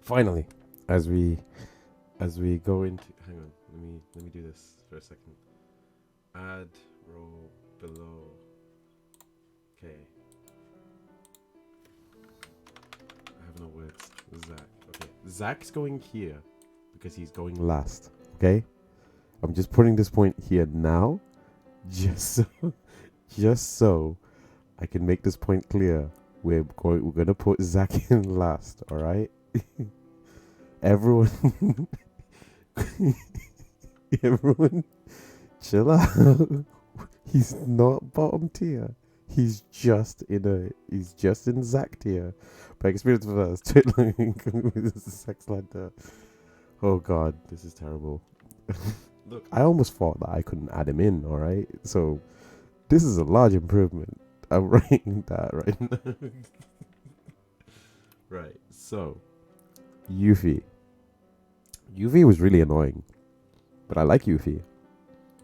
Finally, as we go into, hang on, let me do this for a second. Add row below. Okay, I have no words. Zach. Okay, Zach's going here because he's going last. Okay, I'm just putting this point here now, just so, just so I can make this point clear. We're gonna put Zach in last. All right, everyone. Everyone, chill out. He's not bottom tier. He's just in Zack tier. By experience first, with sex like that. Oh god, this is terrible. Look, I almost thought that I couldn't add him in, alright? So this is a large improvement. I'm writing that right now. Right, so Yuffie. Yuffie was really annoying. But I like Yuffie.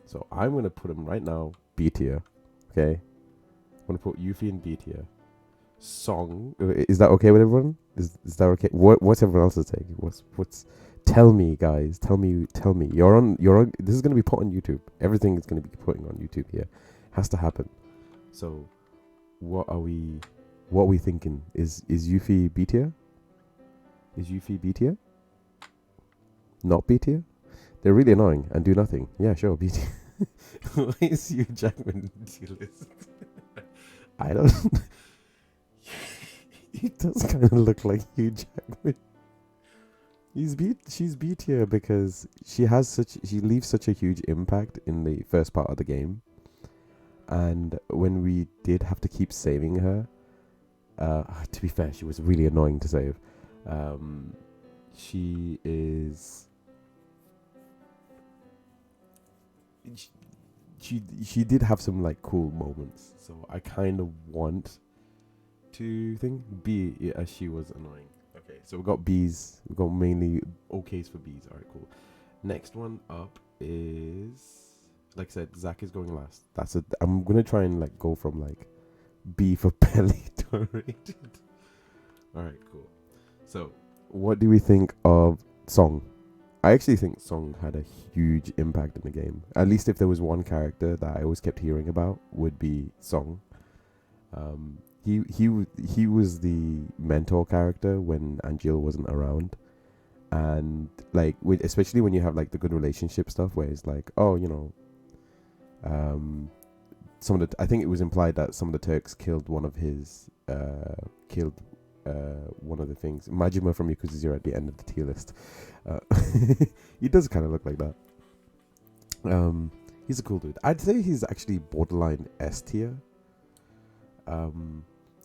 So I'm going to put him right now B tier. Okay? I'm going to put Yuffie in B tier. Song. Is that okay with everyone? Is that okay? What's everyone else's take? What's tell me, guys. Tell me. You're on this is going to be put on YouTube. Everything is going to be putting on YouTube here. Has to happen. So what are we thinking? Is Yuffie B tier? Is Yuffie B tier? Not B tier? They're really annoying and do nothing. Yeah, sure, B tier. Why is Hugh Jackman tier list? I don't. He does kind of look like Hugh Jackman. She's B tier because she leaves such a huge impact in the first part of the game, and when we did have to keep saving her, to be fair, she was really annoying to save. She is. She did have some like cool moments, so I kind of want to think B as she was annoying. Okay, so we got B's. We got mainly OKs for B's. All right, cool. Next one up is, like I said, Zach is going last. I'm gonna try and like go from like B for belly to rated. All right, cool. So, what do we think of Song? I actually think Song had a huge impact in the game. At least if there was one character that I always kept hearing about, would be Song. He was the mentor character when Angel wasn't around, and like especially when you have like the good relationship stuff where it's like, oh, some of the I think it was implied that some of the Turks killed one of his one of the things. Majima from Yakuza 0 at the end of the tier list. He does kind of look like that. He's a cool dude. I'd say he's actually borderline S tier.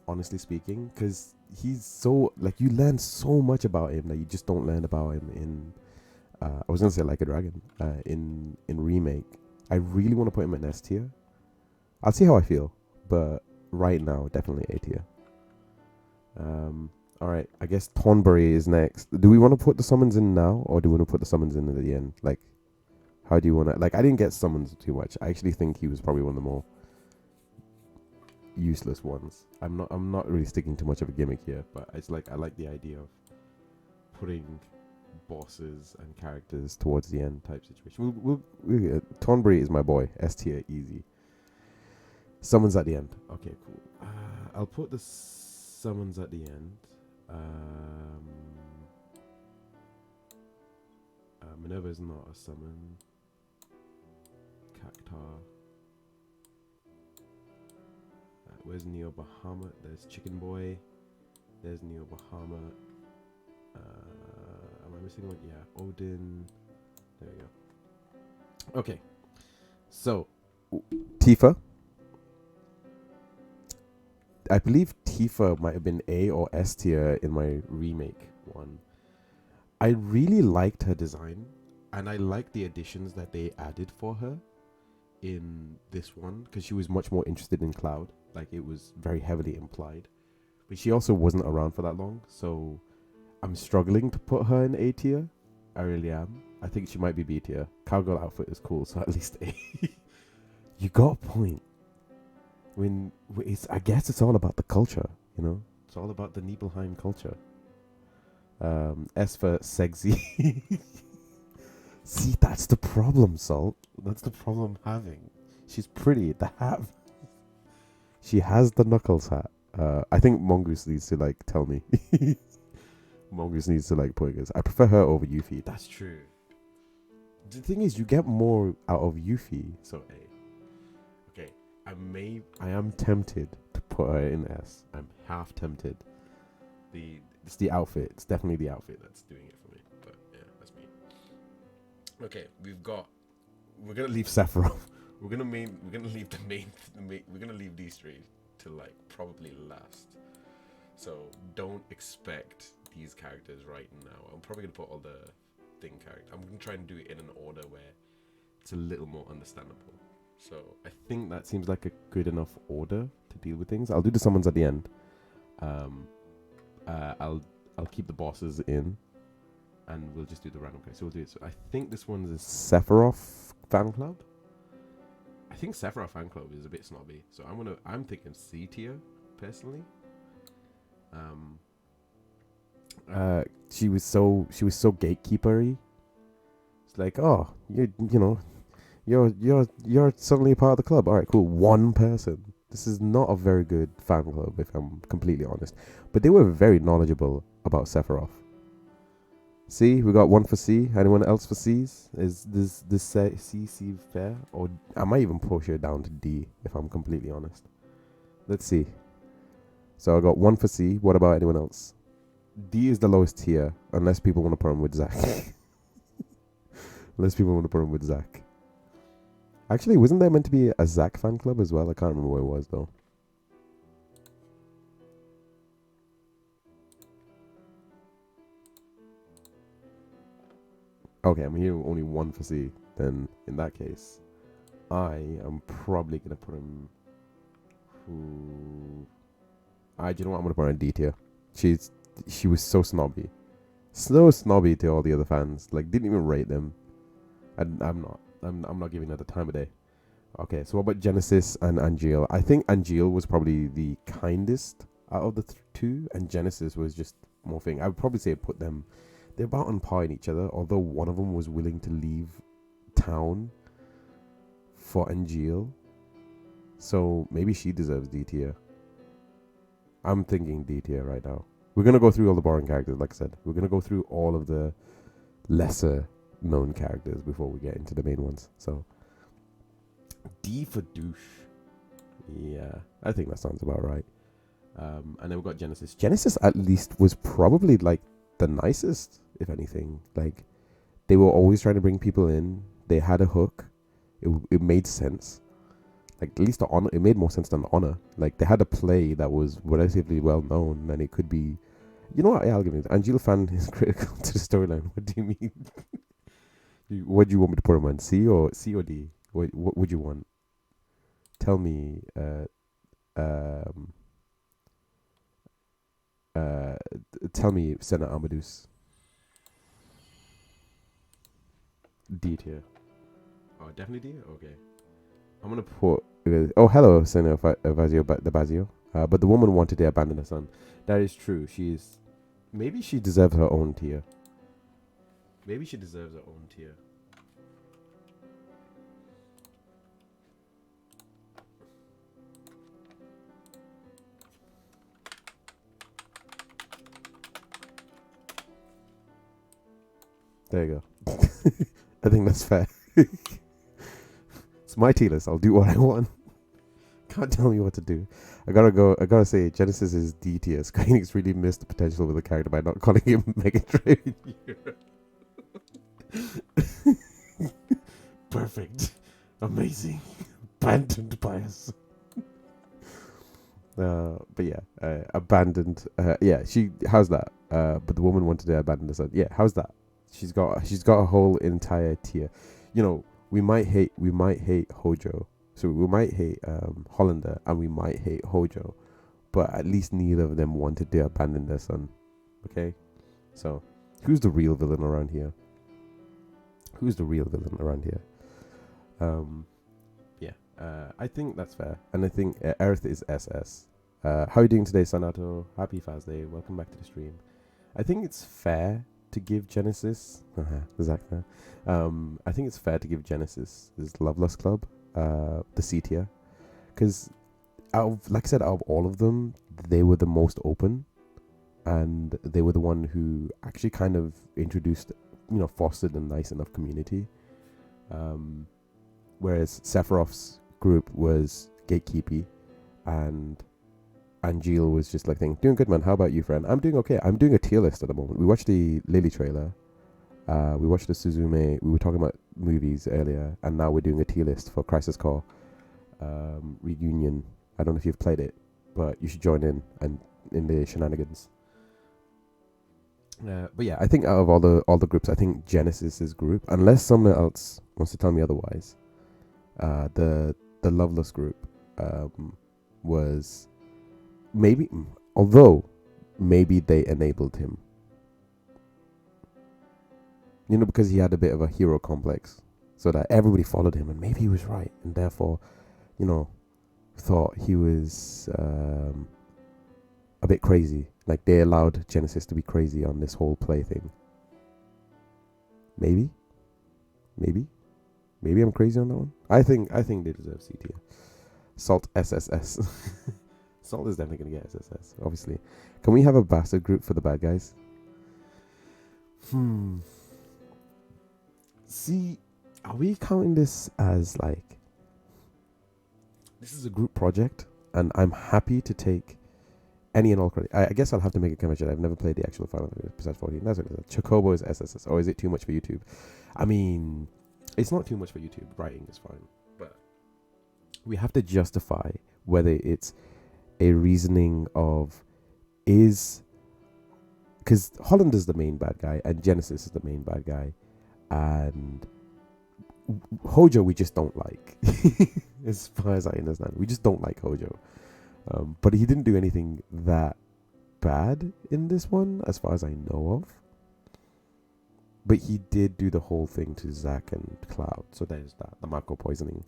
Honestly speaking, because he's so like you learn so much about him that you just don't learn about him in. I was gonna say Like a Dragon. In remake, I really want to put him in S tier. I'll see how I feel, but right now, definitely A tier. All right, I guess Thornbury is next. Do we want to put the summons in now, or do we want to put the summons in at the end? Like, how do you want to? Like, I didn't get summons too much. I actually think he was probably one of the more useless ones. I'm not really sticking too much of a gimmick here, but it's like I like the idea of putting bosses and characters towards the end type situation. Thornbury is my boy. S tier, easy. Summons at the end. Okay, cool. I'll put the summons at the end. Minerva is not a summon. Cactar. Where's Neo Bahamut? There's Chicken Boy. There's Neo Bahamut. Am I missing one? Yeah, Odin. There we go. Okay. So, Tifa. I believe Tifa might have been A or S tier in my remake one. I really liked her design, and I liked the additions that they added for her in this one, because she was much more interested in Cloud. Like, it was very heavily implied. But she also wasn't around for that long, so I'm struggling to put her in A tier. I really am. I think she might be B tier. Cowgirl outfit is cool, so at least A. You got a point. I guess it's all about the culture, It's all about the Nibelheim culture. S for sexy. See, that's the problem, Salt. That's the problem I'm having. She's pretty. The hat. She has the knuckles hat. I think Mongoose needs to like tell me. Mongoose needs to like put it. I prefer her over Yuffie. That's true. The thing is, you get more out of Yuffie. So A. Okay, I am tempted to put her in S. I'm half tempted. It's the outfit. It's definitely the outfit that's doing it for me. But yeah, that's me. Okay, we're gonna leave Sephiroth. We're gonna leave the main. We're gonna leave these three to like probably last. So don't expect these characters right now. I'm probably gonna put all the thing characters. I'm gonna try and do it in an order where it's a little more understandable. So I think that seems like a good enough order to deal with things. I'll do the summons at the end. I'll keep the bosses in, and we'll just do the random. Okay, so we'll do it. So I think this one's a Sephiroth fan club. I think Sephiroth fan club is a bit snobby, so I'm thinking C tier personally. She was so gatekeepery. It's like, oh, you're suddenly a part of the club. All right, cool. One person. This is not a very good fan club, if I'm completely honest. But they were very knowledgeable about Sephiroth. C, we got one for C. Anyone else for C's? Is this C fair? Or I might even push her down to D, if I'm completely honest. Let's see. So I got one for C. What about anyone else? D is the lowest tier, unless people want to put him with Zack. Unless people want to put him with Zack. Actually, wasn't there meant to be a Zack fan club as well? I can't remember what it was, though. Okay, I'm hearing only one for C. Then, in that case, I am probably going to put him... Do you know what? I'm going to put her in D tier. She was so snobby. So snobby to all the other fans. Like, didn't even rate them. And I'm not giving her the time of day. Okay, so what about Genesis and Angeal? I think Angeal was probably the kindest out of the two, and Genesis was just more thing. I would probably say put them... They're about on par in each other, although one of them was willing to leave town for Angeal. So maybe she deserves D tier. I'm thinking D tier right now. We're going to go through all the boring characters, like I said. We're going to go through all of the lesser known characters before we get into the main ones. So, D for douche. Yeah, I think that sounds about right. And then we've got Genesis. Genesis, at least, was probably, like, the nicest, if anything. Like, they were always trying to bring people in. They had a hook. It made sense. Like, at least the Honor, it made more sense than Honor. Like, they had a play that was relatively well known, and it could be... You know what? Yeah, I'll give it. Angel fan is critical to the storyline. What do you mean? What do you want me to put him on? C or D? What would you want? Tell me. Tell me, Senna Amadeus. D tier. Oh, definitely D. Okay. I'm gonna put. Oh, hello, Senna Vazio, the Bazio. But the woman wanted to abandon her son. That is true. She's. Maybe she deserves her own tier. Maybe she deserves her own tier. There you go. I think that's fair. It's my tier list. I'll do what I want. Can't tell me what to do. I gotta say, Genesis is D tier. Square Enix really missed the potential with the character by not calling him Megatrain. Perfect. Amazing. Abandoned by us. But yeah, abandoned. Yeah, how's that? But the woman wanted to abandon the son. Yeah, how's that? She's got a whole entire tier. You know, we might hate Hojo. So we might hate Hollander, and we might hate Hojo, but at least neither of them wanted to abandon their son. Okay, so who's the real villain around here? I think that's fair, and I think Aerith is SS. How are you doing today, Sanato? Happy Fast Day. Welcome back to the stream. I think it's fair to give Genesis. Zack fan. I think it's fair to give Genesis his Loveless Club, the C tier, because like I said, out of all of them, they were the most open, and they were the one who actually kind of introduced, fostered a nice enough community. Whereas Sephiroth's group was gatekeepy, and Angel was just like thinking, doing good, man. How about you, friend? I'm doing okay. I'm doing a tier list at the moment. We watched the Lily trailer. We watched the Suzume. We were talking about movies earlier, and now we're doing a tier list for Crisis Core Reunion. I don't know if you've played it, but you should join in and in the shenanigans. But yeah, I think out of all the groups, I think Genesis's group, unless someone else wants to tell me otherwise, the Loveless group was maybe, although maybe they enabled him, because he had a bit of a hero complex, so that everybody followed him, and maybe he was right, and therefore, thought he was a bit crazy. Like, they allowed Genesis to be crazy on this whole play thing. Maybe I'm crazy on that one. I think they deserve C tier. Salt SSS. Salt is definitely gonna get SSS, obviously. Can we have a bastard group for the bad guys? See, are we counting this as like, this is a group project, and I'm happy to take any and all credit. I guess I'll have to make a convention. I've never played the actual Final Fantasy 14. That's what it is. Chocobo is SSS. Or is it too much for YouTube? I mean, it's not too much for YouTube. Writing is fine. But we have to justify whether it's a reasoning of because Holland is the main bad guy and Genesis is the main bad guy, and Hojo we just don't like. As far as I understand, we just don't like Hojo. But he didn't do anything that bad in this one, as far as I know of. But he did do the whole thing to Zack and Cloud, so there's that. The Mako poisoning.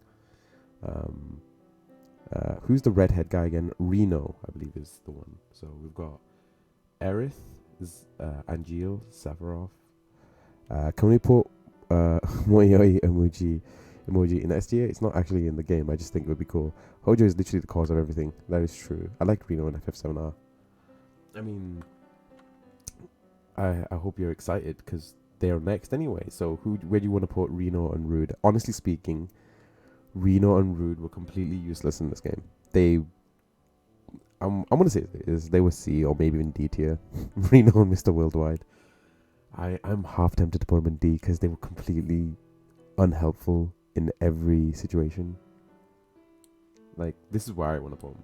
Who's the redhead guy again? Reno, I believe, is the one. So we've got Aerith, Angeal, Sephiroth. Can we put Moyoi emoji in S tier? It's not actually in the game. I just think it would be cool. Hojo is literally the cause of everything. That is true. I like Reno and FF7R. I mean, I hope you're excited because they are next anyway. So where do you want to put Reno and Rude? Honestly speaking, Reno and Rude were completely useless in this game. I'm gonna say they were C or maybe even D tier. Reno and Mr. Worldwide. I'm half tempted to put them in D because they were completely unhelpful in every situation. Like, this is why I want to put them.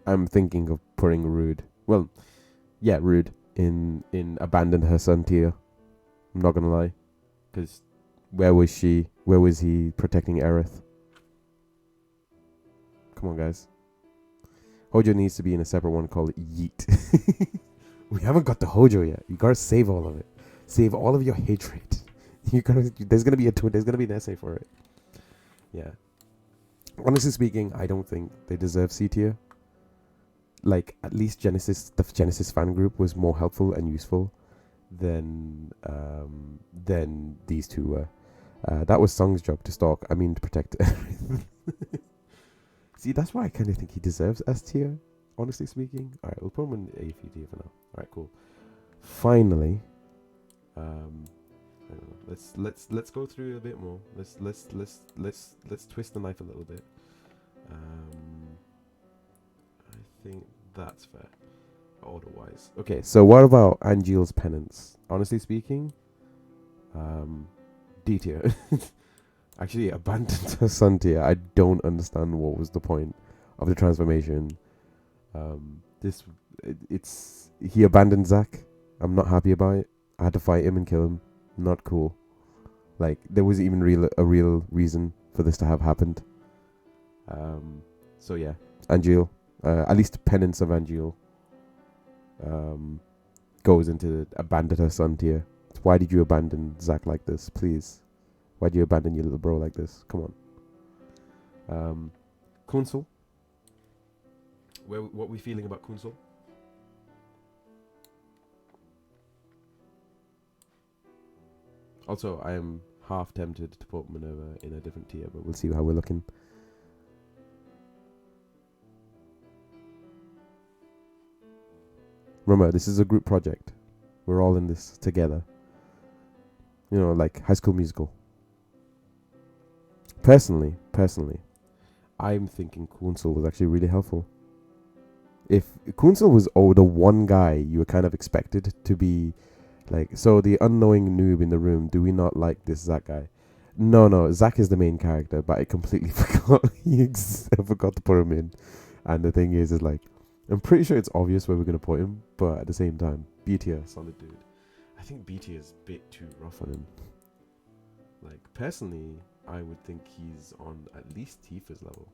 I'm thinking of putting Rude. Well, yeah, Rude in Abandoned Her Son tier. I'm not gonna lie, because where was she? Where was he protecting Aerith? Come on, guys. Hojo needs to be in a separate one called Yeet. We haven't got the Hojo yet. You gotta save all of it. Save all of your hatred. There's gonna be an essay for it. Yeah. Honestly speaking, I don't think they deserve C tier. Like, at least the Genesis fan group was more helpful and useful than these two were. That was Song's job to protect everything. See, that's why I kind of think he deserves S tier, honestly speaking. All right, we'll put him in A tier for now. All right, cool. Finally, I don't know. Let's go through a bit more. Let's twist the knife a little bit. I think that's fair. Order-wise. Okay, so what about Angeal's penance? Honestly speaking, D tier. Actually, Abandoned Her Son tier. I don't understand what was the point of the transformation. He abandoned Zack. I'm not happy about it. I had to fight him and kill him. Not cool. Like, there wasn't even a real reason for this to have happened. So yeah, Angel. At least penance of Angel. goes into abandon her son tier. Why did you abandon Zack like this? Please. Why do you abandon your little bro like this? Come on. Kunsel. What we feeling about Kunsel? Also, I am half tempted to put Minerva in a different tier, but we'll see how we're looking. Remember, this is a group project. We're all in this together. You know, like High School Musical. Personally, I'm thinking Kunsel was actually really helpful. If Kunsel was the one guy you were kind of expected to be, like, so the unknowing noob in the room, do we not like this Zack guy? No, Zack is the main character, but I completely forgot. I forgot to put him in. And the thing is like, I'm pretty sure it's obvious where we're going to put him, but at the same time, B tier, solid dude. I think B tier is a bit too rough on him. Like, personally, I would think he's on at least Tifa's level.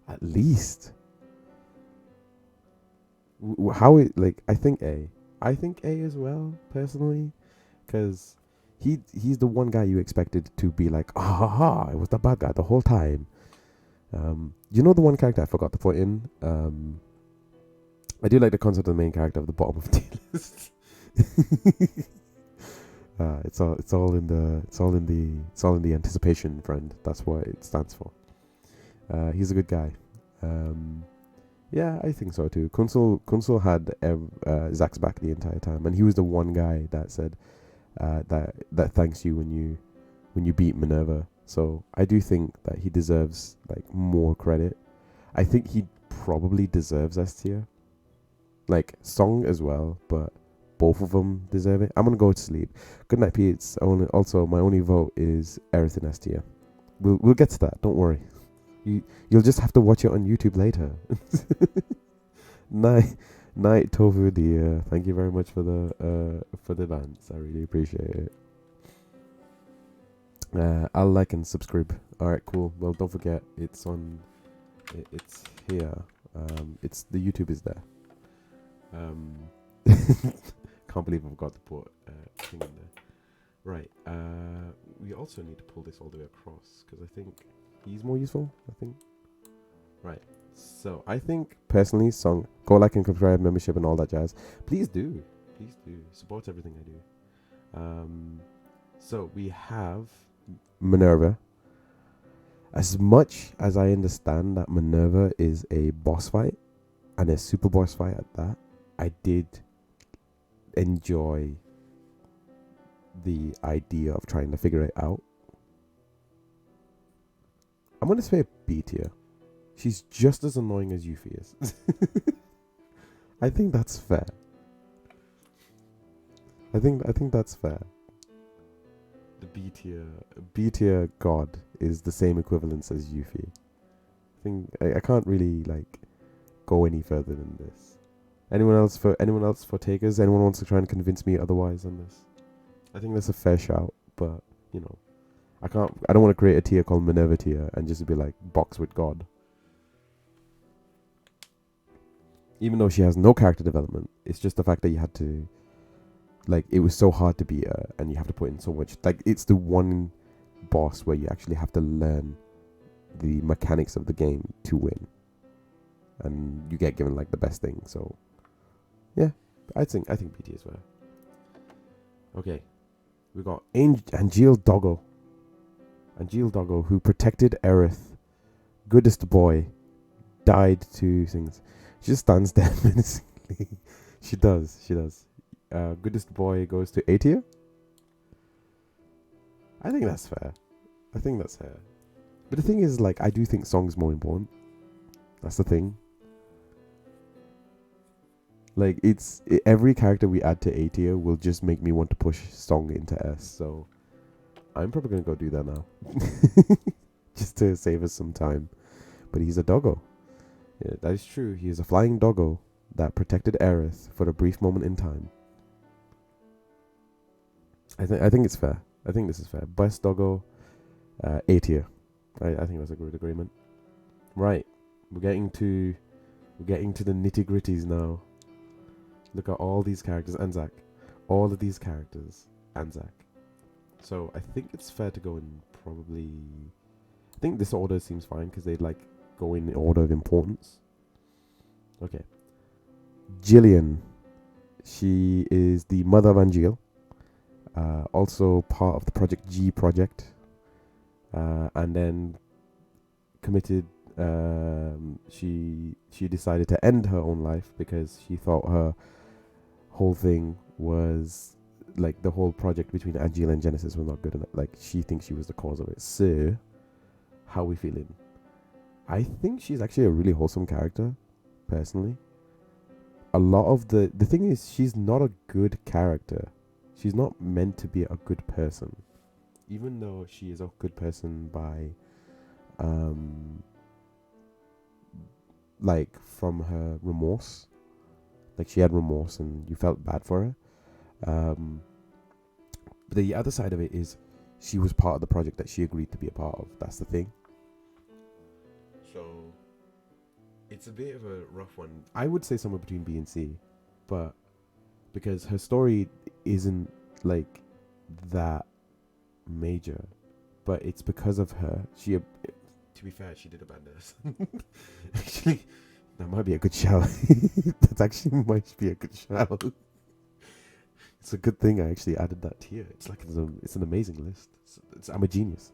At least. How it, like, I think A. I think A as well, personally, because he's the one guy you expected to be like, I was the bad guy the whole time. You know the one character I forgot to put in? I do like the concept of the main character of the bottom of the tier list. It's all in the anticipation, friend. That's what it stands for. He's a good guy. Yeah, I think so too. Kunsel had Zack's back the entire time, and he was the one guy that said that thanks you when you beat Minerva. So I do think that he deserves like more credit. I think he probably deserves S tier, like Song as well, but both of them deserve it. I'm gonna go to sleep. Good night, Pete. Also, my only vote is Aerith in S tier. We'll get to that. Don't worry. You'll just have to watch it on YouTube later. Night Tofu dear. Thank you very much for the dance. I really appreciate it. I'll like and subscribe. Alright, cool. Well, don't forget it's on. It's here. It's the YouTube is there. Can't believe I forgot to put thing in there. Right. We also need to pull this all the way across because I think he's more useful. I think. Right. So I think personally, Song, go like and subscribe, membership, and all that jazz. Please do. Support everything I do. So we have Minerva. As much as I understand that Minerva is a boss fight and a super boss fight at that, I did enjoy the idea of trying to figure it out. I'm gonna say B tier. She's just as annoying as Yuffie is. I think that's fair. I think that's fair. The B tier god is the same equivalence as Yuffie. I can't really like go any further than this. Anyone else for takers? Anyone wants to try and convince me otherwise on this? I think that's a fair shout, but you know, I don't want to create a tier called Minerva tier and just be like box with God. Even though she has no character development, it's just the fact that you had to, like, it was so hard to beat her, and you have to put in so much. Like, it's the one boss where you actually have to learn the mechanics of the game to win, and you get given like the best thing. So, yeah, I think BT is fair. Okay, we got Angel Doggo, who protected Aerith, goodest boy, died to things. She just stands there menacingly. She does. Goodest boy goes to A tier. I think that's fair. But the thing is, like, I do think Song's more important. That's the thing. Like, every character we add to A tier will just make me want to push Song into S. So I'm probably gonna go do that now, just to save us some time. But he's a doggo. Yeah, that is true. He is a flying doggo that protected Aerith for a brief moment in time. I think it's fair. I think this is fair. Best doggo, A tier. I think that's a good agreement. Right, we're getting to the nitty gritties now. Look at all these characters and Zack. All of these characters and Zack. So I think it's fair to go in probably. I think this order seems fine because they like go in order of importance. Okay. Jillian. She is the mother of Angeal. Also part of the Project G project. And then committed. She decided to end her own life because she thought her whole thing was like the whole project between Angeal and Genesis was not good enough. Like she thinks she was the cause of it. So, how we feeling? I think she's actually a really wholesome character, personally. A lot of the thing is she's not a good character. She's not meant to be a good person, even though she is a good person by, like from her remorse. Like she had remorse and you felt bad for her. But the other side of it is she was part of the project that she agreed to be a part of. That's the thing. So it's a bit of a rough one. I would say somewhere between B and C, but because her story isn't like that major, but it's because of her. To be fair, she did abandon us. Actually, that might be a good shout. That actually might be a good shout. It's a good thing I actually added that tier. It's like it's an amazing list. I'm a genius.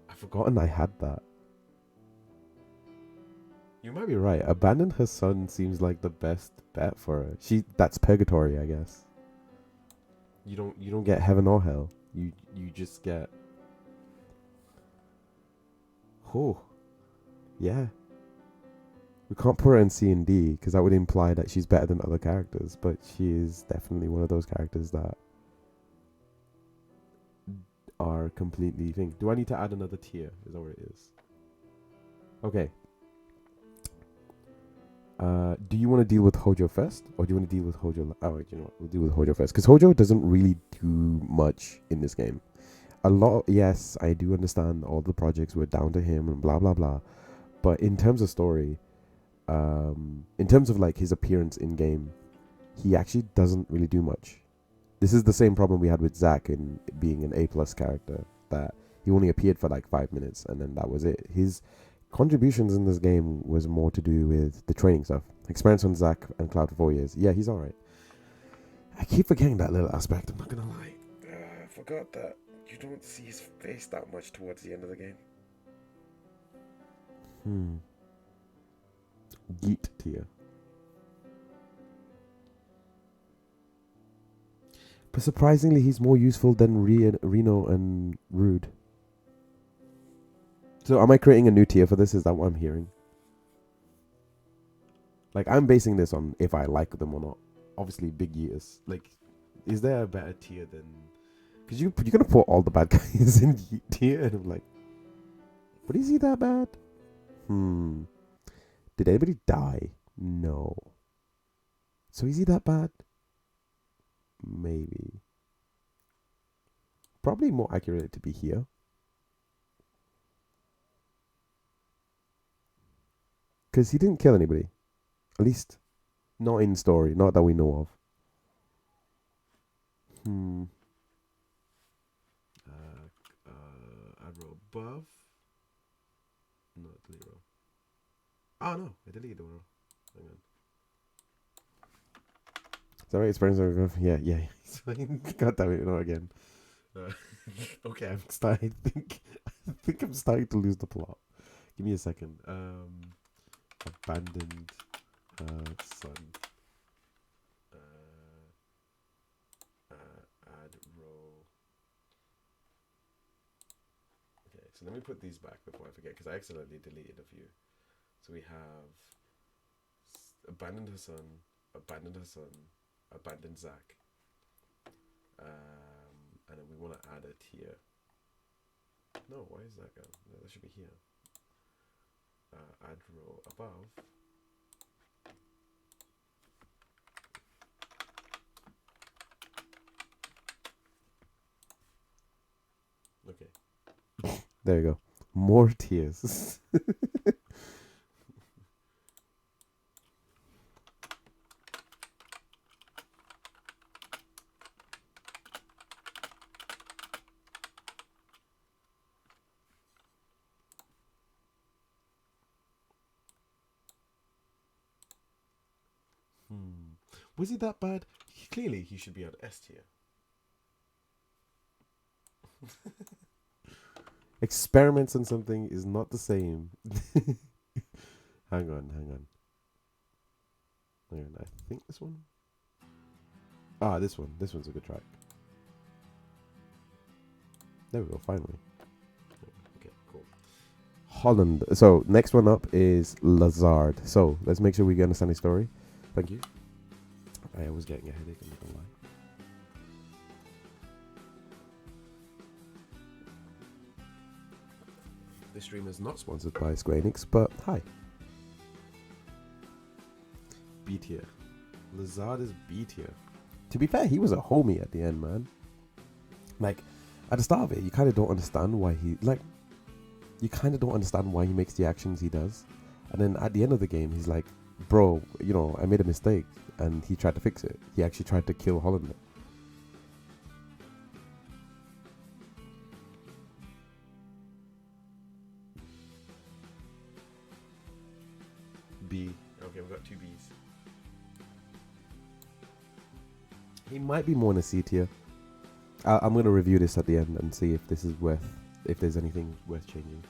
I've forgotten I had that. You might be right. Abandon her son seems like the best bet for her. That's purgatory, I guess. You don't get heaven or hell. You just get. Oh, yeah. We can't put her in C and D because that would imply that she's better than other characters, but she is definitely one of those characters that are completely thing. Do I need to add another tier? Is that what it is? Okay. Do you want to deal with Hojo first, or do you want to deal with Hojo? Oh, wait, you know what? We'll deal with Hojo first because Hojo doesn't really do much in this game. Yes, I do understand all the projects were down to him and blah blah blah, but in terms of story, in terms of like his appearance in game, he actually doesn't really do much. This is the same problem we had with Zack in being an A+ character, that he only appeared for like 5 minutes and then that was it. His contributions in this game was more to do with the training stuff. Experience on Zack and Cloud for 4 years. Yeah, he's alright. I keep forgetting that little aspect, I'm not gonna lie. I forgot that you don't see his face that much towards the end of the game. Geet tier. But surprisingly, he's more useful than Reno and Rude. So am I creating a new tier for this? Is that what I'm hearing? Like, I'm basing this on if I like them or not. Obviously, Big Yeeters. Like, is there a better tier than... Because you're going to put all the bad guys in Yeet tier, and I'm like, but is he that bad? Did anybody die? No. So is he that bad? Maybe. Probably more accurate to be here. Because he didn't kill anybody. At least, not in story. Not that we know of. I wrote above. No, delete row. Oh no, I deleted the row. Hang on. Is that right? Experience? Yeah. God damn it, no again. Okay, I think I'm starting to lose the plot. Give me a second. Abandoned son. Add row. Okay, so let me put these back before I forget, because I accidentally deleted a few. So we have abandoned her son, abandoned Zack. And then we want to add a tier. No, why is that gone? No, that should be here. Add row above. Okay. There you go. More tiers. Was he that bad? Clearly, he should be at S tier. Experiments on something is not the same. Hang on. I think this one. Ah, this one. This one's a good track. There we go. Finally. Okay, cool. Holland. So next one up is Lazard. So let's make sure we understand the story. Thank you. I was getting a headache. I'm not gonna lie. This stream is not sponsored by Square Enix, but hi. B tier. Lazard is B tier. To be fair, he was a homie at the end, man. Like, at the start of it, you kind of don't understand why he makes the actions he does. And then at the end of the game, he's like, bro, you know, I made a mistake. And he tried to fix it. He actually tried to kill Hollander. B. Okay, we've got two Bs. He might be more in a C tier. I'm going to review this at the end and see if this is if there's anything worth changing.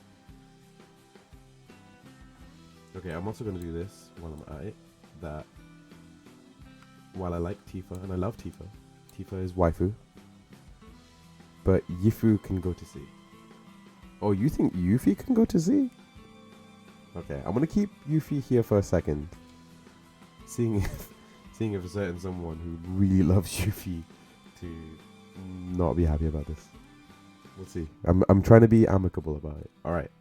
Okay, I'm also going to do this while I'm at it. That while I like Tifa, and I love Tifa, Tifa is waifu, but Yifu can go to C. Oh, you think Yuffie can go to C? Okay, I'm going to keep Yuffie here for a second. Seeing if a certain someone who really loves Yuffie to not be happy about this. We'll see. I'm trying to be amicable about it. Alright.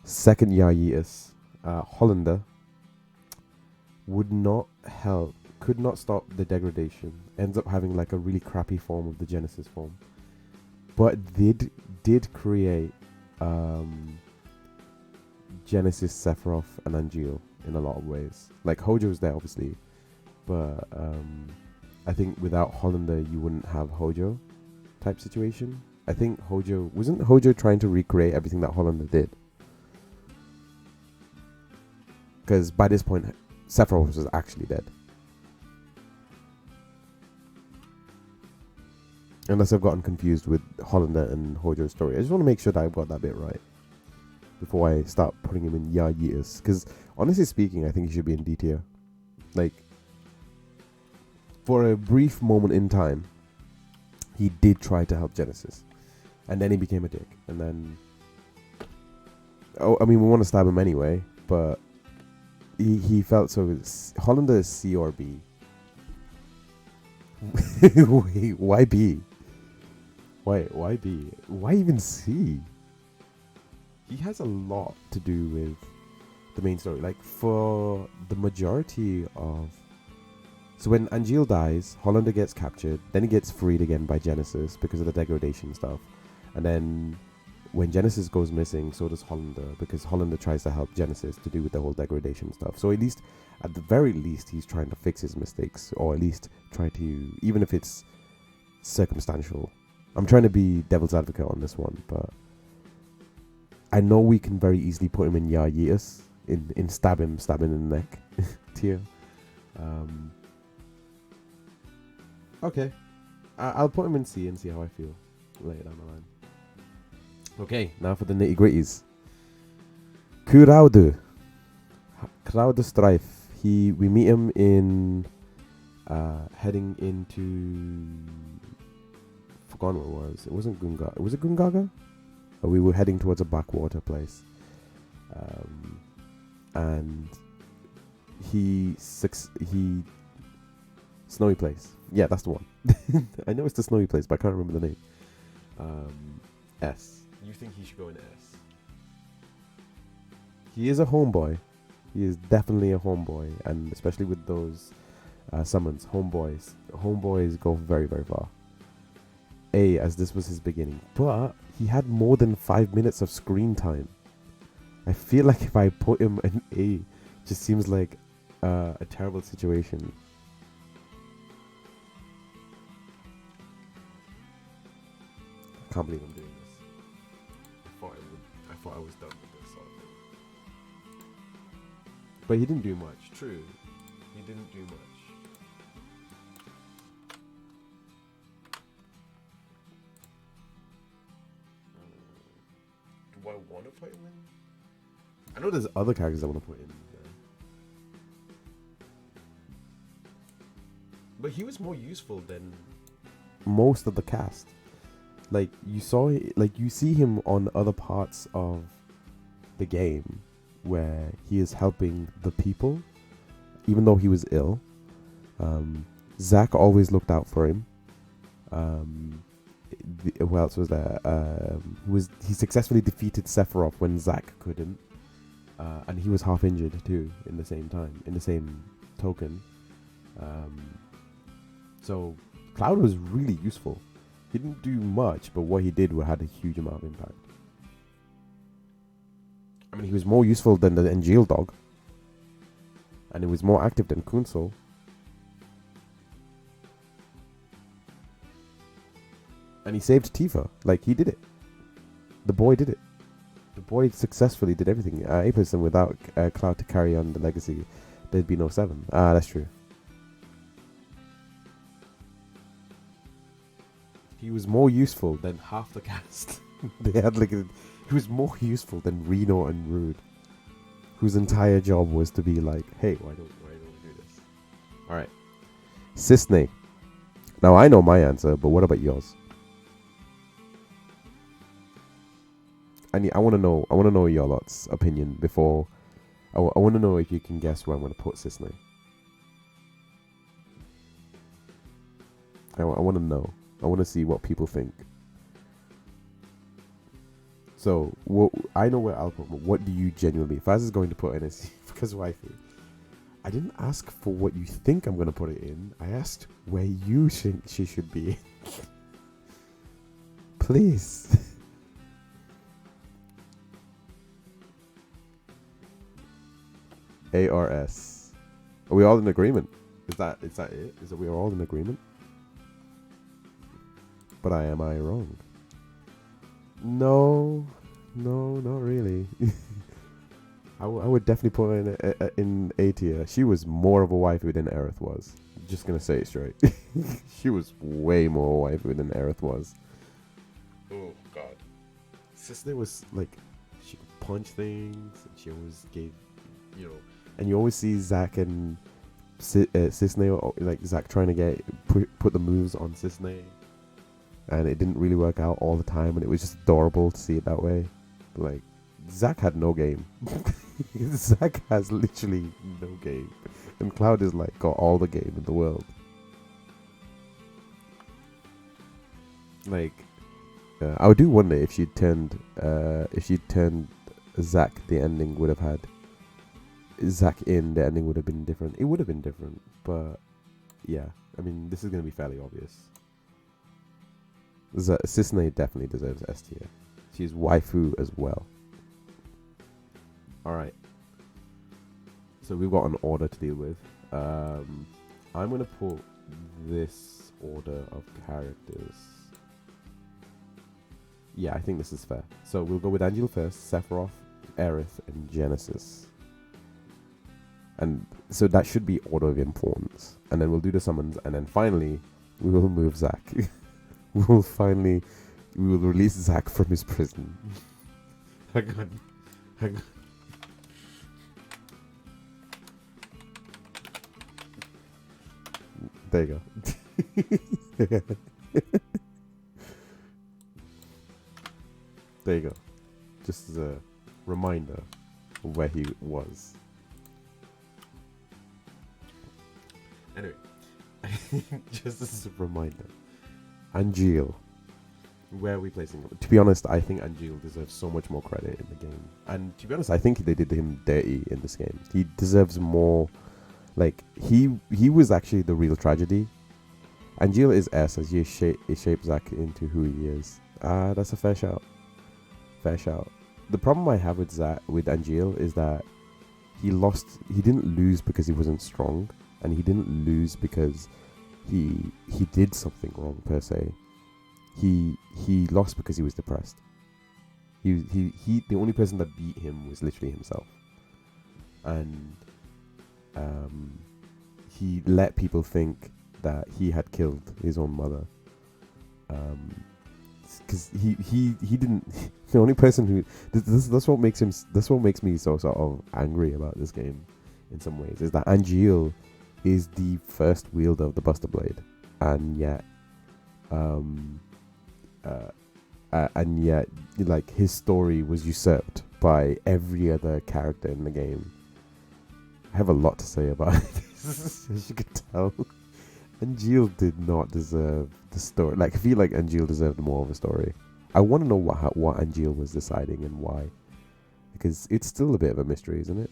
Second Yayitus. Hollander could not stop the degradation. Ends up having like a really crappy form of the Genesis form. But did create Genesis, Sephiroth, and Angeal in a lot of ways. Like Hojo's there obviously, but I think without Hollander you wouldn't have Hojo type situation. I think wasn't Hojo trying to recreate everything that Hollander did? Because by this point Sephiroth was actually dead. Unless I've gotten confused with Hollander and Hojo's story. I just want to make sure that I've got that bit right before I start putting him in Yayitus. Because honestly speaking, I think he should be in D tier. Like, for a brief moment in time, he did try to help Genesis. And then he became a dick. And then... Oh, I mean, we want to stab him anyway, but... He felt so... Hollander is C or B. Wait, why B? Why B? Why even C? He has a lot to do with the main story. Like, for the majority of... So when Angeal dies, Hollander gets captured. Then he gets freed again by Genesis because of the degradation stuff. And then when Genesis goes missing, so does Hollander, because Hollander tries to help Genesis to do with the whole degradation stuff. So at the very least, he's trying to fix his mistakes, or at least try to, even if it's circumstantial. I'm trying to be devil's advocate on this one, but I know we can very easily put him in Yayitus, in stab him in the neck tier. Okay, I'll put him in C and see how I feel later down the line. Okay, now for the nitty gritties. Crowd Strife. We meet him in heading into, forgotten what it was. It wasn't Gungaga. Was it Gungaga? Or we were heading towards a backwater place, and snowy place. Yeah, that's the one. I know it's the snowy place, but I can't remember the name. S. You think he should go in S? He is a homeboy. He is definitely a homeboy, and especially with those summons, homeboys go very, very far. A, as this was his beginning, but he had more than 5 minutes of screen time. I feel like if I put him in A, it just seems like a terrible situation. I can't believe I'm doing this. I thought I was done with this sort of thing. But he didn't do much. True, he didn't do much. I want to put him in? I know there's other characters I want to put in there. But he was more useful than most of the cast. Like, you see him on other parts of the game where he is helping the people, even though he was ill. Zack always looked out for him. Who else was there? He successfully defeated Sephiroth when Zack couldn't, and he was half injured too in the same time, in the same token. So Cloud was really useful. He didn't do much, but what he did had a huge amount of impact. I mean, he was more useful than the Angeal dog, and he was more active than Kunsel. And he saved Tifa. Like, he did it. The boy did it. The boy successfully did everything. Apison, without Cloud to carry on the legacy, there'd be no 7. That's true. He was more useful than half the cast. They had he was more useful than Reno and Rude, whose entire job was to be like, hey, why don't we do this? Alright. Cissnei. Now, I know my answer, but what about yours? I want to know your lot's opinion before. I want to know if you can guess where I'm going to put Cissnei. I want to know. I want to see what people think. So, I know where I'll put. What do you genuinely? Faz is going to put in it because wifey. I didn't ask for what you think I'm going to put it in. I asked where you think she should be. Please. ARS. Are we all in agreement? Is that it? Is that we are all in agreement? But am I wrong? No, not really. I would definitely put her in A tier. She was more of a waifu than Aerith was. Just gonna say it straight. She was way more waifu than Aerith was. Oh god. Cissnei was like, she could punch things, and she always gave, and you always see Zack and Cissnei, like Zack trying to put the moves on Cissnei, and it didn't really work out all the time, and it was just adorable to see it that way. Like, Zack had no game. Zack has literally no game, and Cloud is like got all the game in the world. Like, I would do wonder if she'd turned Zack, the ending would have had Zack in, the ending would have been different. It would have been different, but yeah, I mean, this is going to be fairly obvious. Cissnei definitely deserves S tier. She's waifu as well. Alright. So we've got an order to deal with. I'm going to put this order of characters. Yeah, I think this is fair. So we'll go with Angeal first, Sephiroth, Aerith, and Genesis. And so that should be order of importance. And then we'll do the summons, and then finally we will move Zack. we will release Zack from his prison. Hang on. There you go. There you go. Just as a reminder of where he was. Anyway, just as a reminder, Angeal, where are we placing him? To be honest, I think Angeal deserves so much more credit in the game. And to be honest, I think they did him dirty in this game. He deserves more. Like, he was actually the real tragedy. Angeal is S as he shaped Zack into who he is. That's a fair shout. Fair shout. The problem I have with Angeal is that he didn't lose because he wasn't strong, and he didn't lose because he did something wrong per se. He lost because he was depressed. He the only person that beat him was literally himself. And he let people think that he had killed his own mother. because he didn't. The only person who that's what makes him. That's what makes me so sort of angry about this game, in some ways, is that Angeal is the first wielder of the Buster Blade, and yet, and yet, like, his story was usurped by every other character in the game. I have a lot to say about it, as you can tell. Angeal did not deserve the story. Like, I feel like Angeal deserved more of a story. I want to know what Angeal was deciding and why, because it's still a bit of a mystery, isn't it?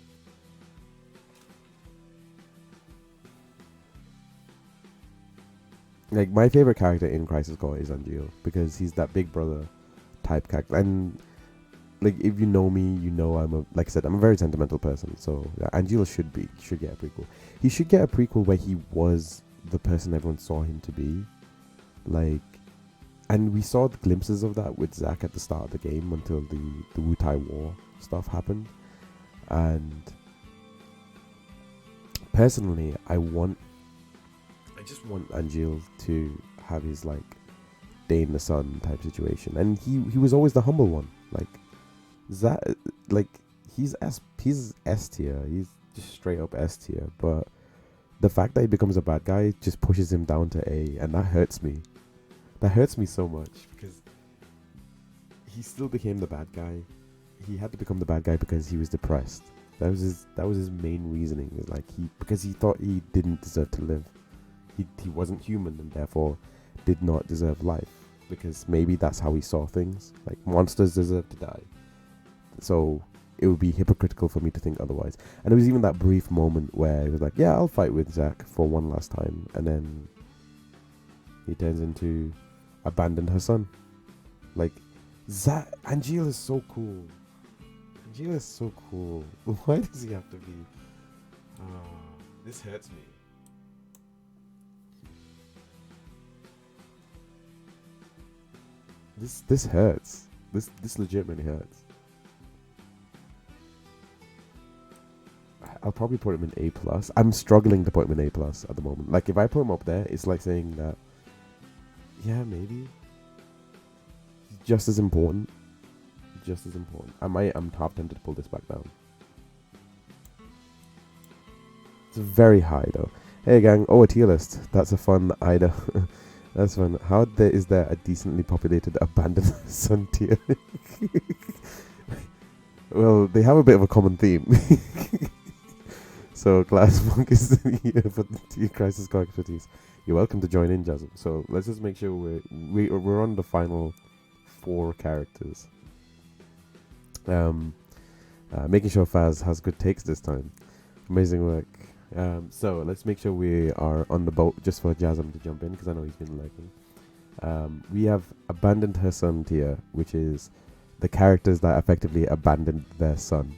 Like, my favorite character in Crisis Core is Angeal, because he's that big brother type character. And like, if you know me, you know like I said, I'm a very sentimental person. So yeah, Angeal should get a prequel. He should get a prequel where he was the person everyone saw him to be. Like, and we saw the glimpses of that with Zack at the start of the game until the Wutai War stuff happened. And personally, I just want Angeal to have his, like, day in the sun type situation. And he was always the humble one. Like, Zack, like, he's S tier. He's just straight up S tier. But the fact that he becomes a bad guy just pushes him down to A, and that hurts me. That hurts me so much, because he still became the bad guy. He had to become the bad guy because he was depressed. That was his main reasoning. Is like, because he thought he didn't deserve to live. He wasn't human, and therefore did not deserve life, because maybe that's how he saw things. Like, monsters deserve to die. So it would be hypocritical for me to think otherwise. And there was even that brief moment where he was like, yeah, I'll fight with Zack for one last time, and then he turns into abandoned her son. Like, Angeal is so cool. Angeal is so cool. Why does he have to be? This hurts me. This hurts. This legitimately hurts. I'll probably put him in A+. I'm struggling to put him in A+ at the moment. Like, if I put him up there, it's like saying that, yeah, maybe he's just as important. Just as important. I'm half tempted to pull this back down. It's very high though. Hey gang, a tier list. That's a fun item. That's fun. How is there a decently populated abandoned sun tier? Well, they have a bit of a common theme. So, Glass Monk is here for the Crisis Core expertise. You're welcome to join in, Jasm. So, let's just make sure we're on the final 4 characters. Making sure Faz has good takes this time. Amazing work. So let's make sure we are on the boat just for Jasm to jump in, because I know he's been lurking. We have abandoned her son tier, which is the characters that effectively abandoned their son.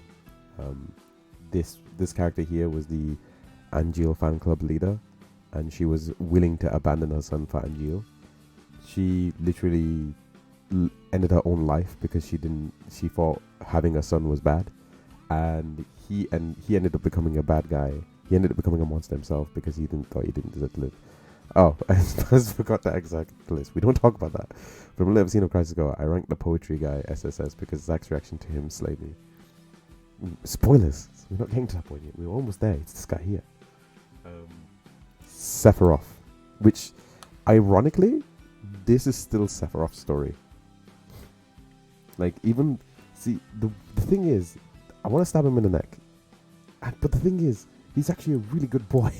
This character here was the Angeal fan club leader, and she was willing to abandon her son for Angeal. She literally ended her own life because she thought having a son was bad, and he ended up becoming a bad guy. He ended up becoming a monster himself because he didn't deserve to live. Oh, I just forgot the exact list. We don't talk about that. From what I've seen of Crisis Core, I ranked the poetry guy SSS because Zack's reaction to him slayed me. Spoilers. We're not getting to that point yet. We're almost there. It's this guy here. Sephiroth. Which, ironically, this is still Sephiroth's story. Like, even... See, the thing is, I want to stab him in the neck. But the thing is, he's actually a really good boy.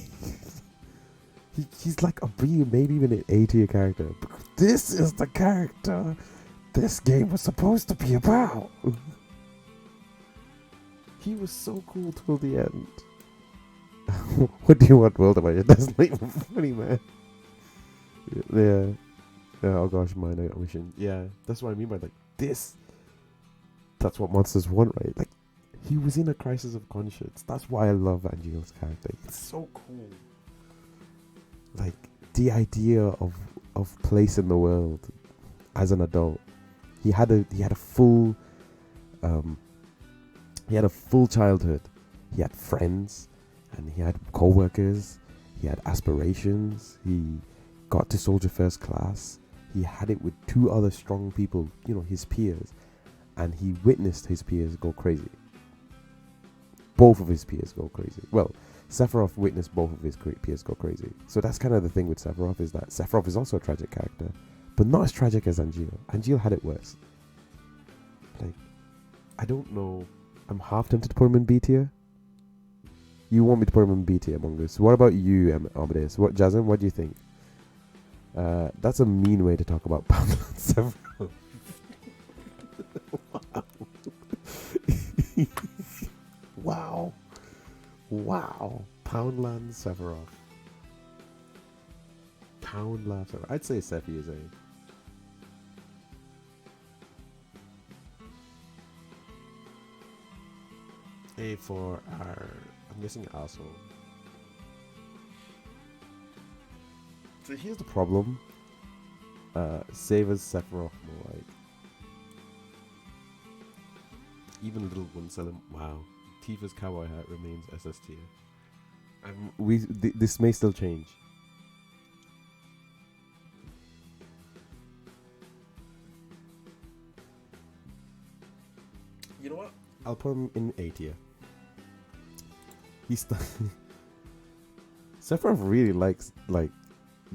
He's like a B, maybe even an A tier character. Because this is the character this game was supposed to be about. He was so cool till the end. What do you want, world about it? That's not even funny, man. Yeah. Oh gosh, minor omission. Yeah, that's what I mean by, like, this. That's what monsters want, right? Like, he was in a crisis of conscience. That's why I love Angeal's character. It's so cool. Like, the idea of place in the world as an adult. He had a full childhood. He had friends, and he had co-workers. He had aspirations. He got to soldier first class. he had it with 2 other strong people, you know, his peers, and he witnessed his peers go crazy. Both of his peers go crazy. Well, Sephiroth witnessed both of his peers go crazy. So that's kind of the thing with Sephiroth, is that Sephiroth is also a tragic character, but not as tragic as Angeal. Angeal had it worse. Like, I don't know. I'm half tempted to put him in B tier. You want me to put him in B tier, among us? What about you, Amadeus? What, Jasmine? What do you think? That's a mean way to talk about Sephiroth. Wow. Wow. Poundland Sephiroth. Poundland Sephiroth. I'd say Sephi is A. A for our... I'm guessing asshole. So here's the problem. Savers Sephiroth more like... Even little ones sell him. Wow. Tifa's cowboy hat remains SS tier. This may still change. You know what? I'll put him in A tier. He's Sephiroth really likes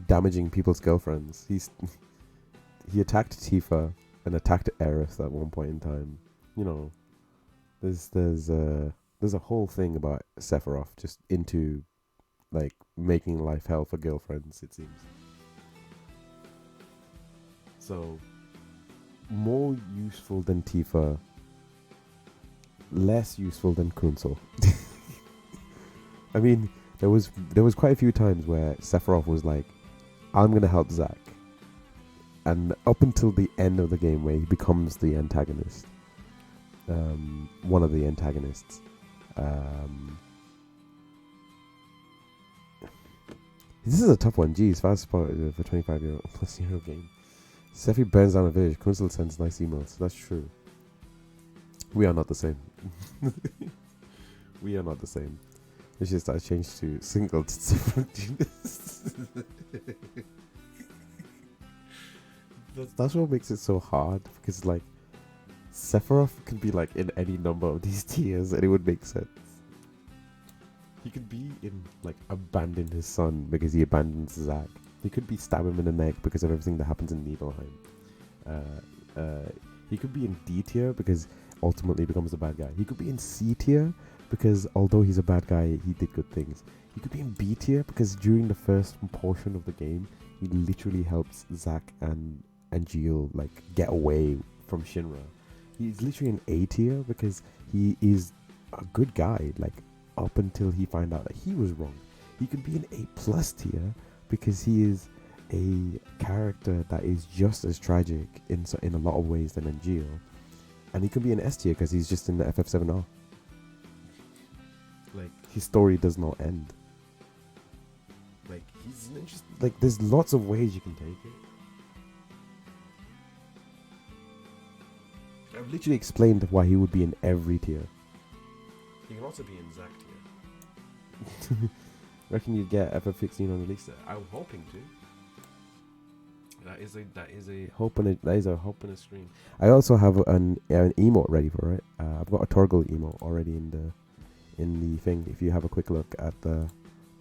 damaging people's girlfriends. He attacked Tifa and attacked Aerith at one point in time. You know, there's a whole thing about Sephiroth just into like making life hell for girlfriends, it seems. So more useful than Tifa, less useful than Kunsel. I mean, there was quite a few times where Sephiroth was like, I'm gonna help Zack, and up until the end of the game where he becomes the antagonist, one of the antagonists. This is a tough one. Geez, fast spot for 25 plus euro game. Sephi burns down a village. Kunsel sends nice emails. That's true. We are not the same. We are not the same. It's just I changed to single to different. That's what makes it so hard, because like Sephiroth could be like in any number of these tiers and it would make sense. He could be in like abandon his son because he abandons Zack. He could be stab him in the neck because of everything that happens in Nibelheim. He could be in D tier because ultimately becomes the bad guy. He could be in C tier because although he's a bad guy, he did good things. He could be in B tier because during the first portion of the game, he literally helps Zack and Jill like get away from Shinra. He's literally in A tier because he is a good guy, like up until he find out that he was wrong. He could be in A plus tier because he is a character that is just as tragic in a lot of ways than Angeal. And he could be in S tier because he's just in the FF7R. Like, his story does not end. Like, he's an interesting... Like, there's lots of ways you can take it. I've literally explained why he would be in every tier. He can also be in Zack tier. Reckon you'd get FF16 on release there? I'm hoping to. That is a hope and a hope and a scream. I also have an emote ready for it. I've got a Torgal emote already in the thing. If you have a quick look at the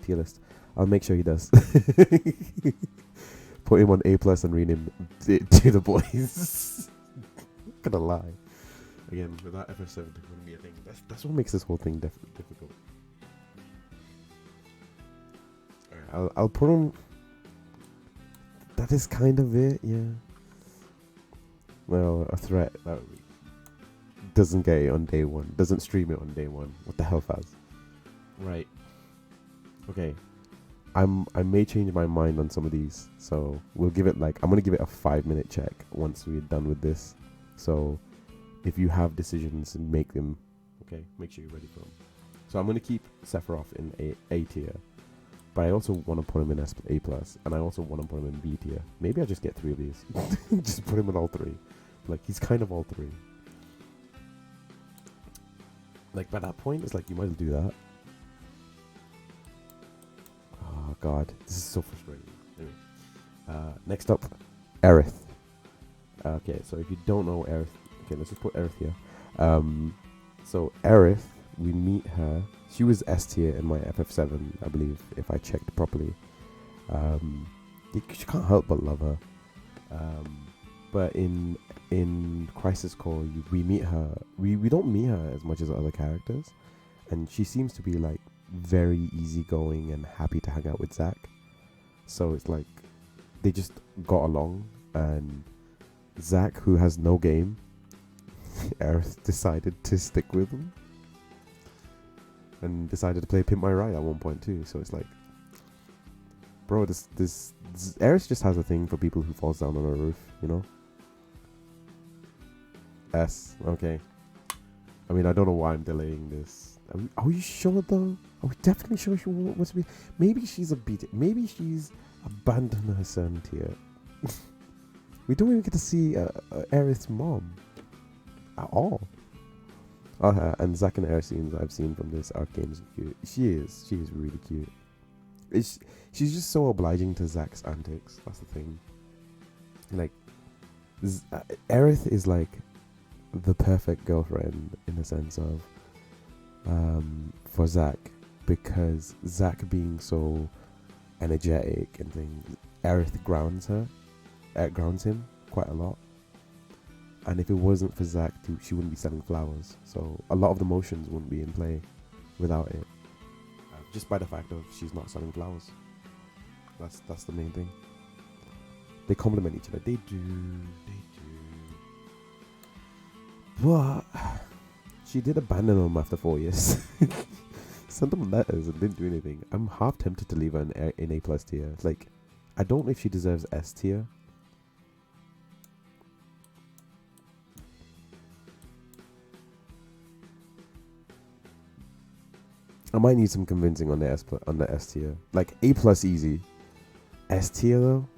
tier list, I'll make sure he does. Put him on A plus and read him to the boys. Not gonna lie. Again, without FF7 wouldn't be a thing. That's what makes this whole thing difficult. Alright, I'll put him. That is kind of it, yeah. Well, a threat that doesn't get it on day one, doesn't stream it on day one. What the hell, Faz? Right. Okay. I may change my mind on some of these, so we'll give it I'm gonna give it a 5-minute check once we're done with this. So, if you have decisions, make them. Okay, make sure you're ready for them. So I'm gonna keep Sephiroth in A tier. But I also want to put him in A plus, and I also want to put him in B tier. Maybe I'll just get 3 of these. Just put him in all 3. Like, he's kind of all 3. Like, by that point, it's like, you might as well do that. Oh, God. This is so frustrating. Anyway. Next up, Aerith. Okay, so if you don't know Aerith, okay, let's just put Aerith here. So Aerith, we meet her. She was S tier in my FF7, I believe, if I checked properly. You can't help but love her. But in Crisis Core, we meet her. We don't meet her as much as other characters, and she seems to be like very easygoing and happy to hang out with Zack. So it's like they just got along, and Zack, who has no game, Aerith decided to stick with him and decided to play Pimp My Ride at one point too. So it's like, bro, this Aerith just has a thing for people who falls down on a roof, you know. Okay. I mean, I don't know why I'm delaying this. Are we sure though? Are we definitely sure she wants to be? Maybe she's a beat. Maybe she's abandoned her son tier. We don't even get to see Aerith's mom at all. And Zack and Aerith scenes I've seen from this arc game is cute. She is really cute. She's just so obliging to Zack's antics. That's the thing. Like, Aerith is like the perfect girlfriend in the sense of for Zack, because Zack being so energetic and things, Aerith grounds him quite a lot. And if it wasn't for Zack, she wouldn't be selling flowers. So a lot of the motions wouldn't be in play without it. Just by the fact of she's not selling flowers. That's the main thing. They complement each other. They do. But she did abandon him after 4 years. Sent him letters and didn't do anything. I'm half tempted to leave her in A+ tier. Like, I don't know if she deserves S tier. I might need some convincing on the S tier. Like, A+ easy. S tier though?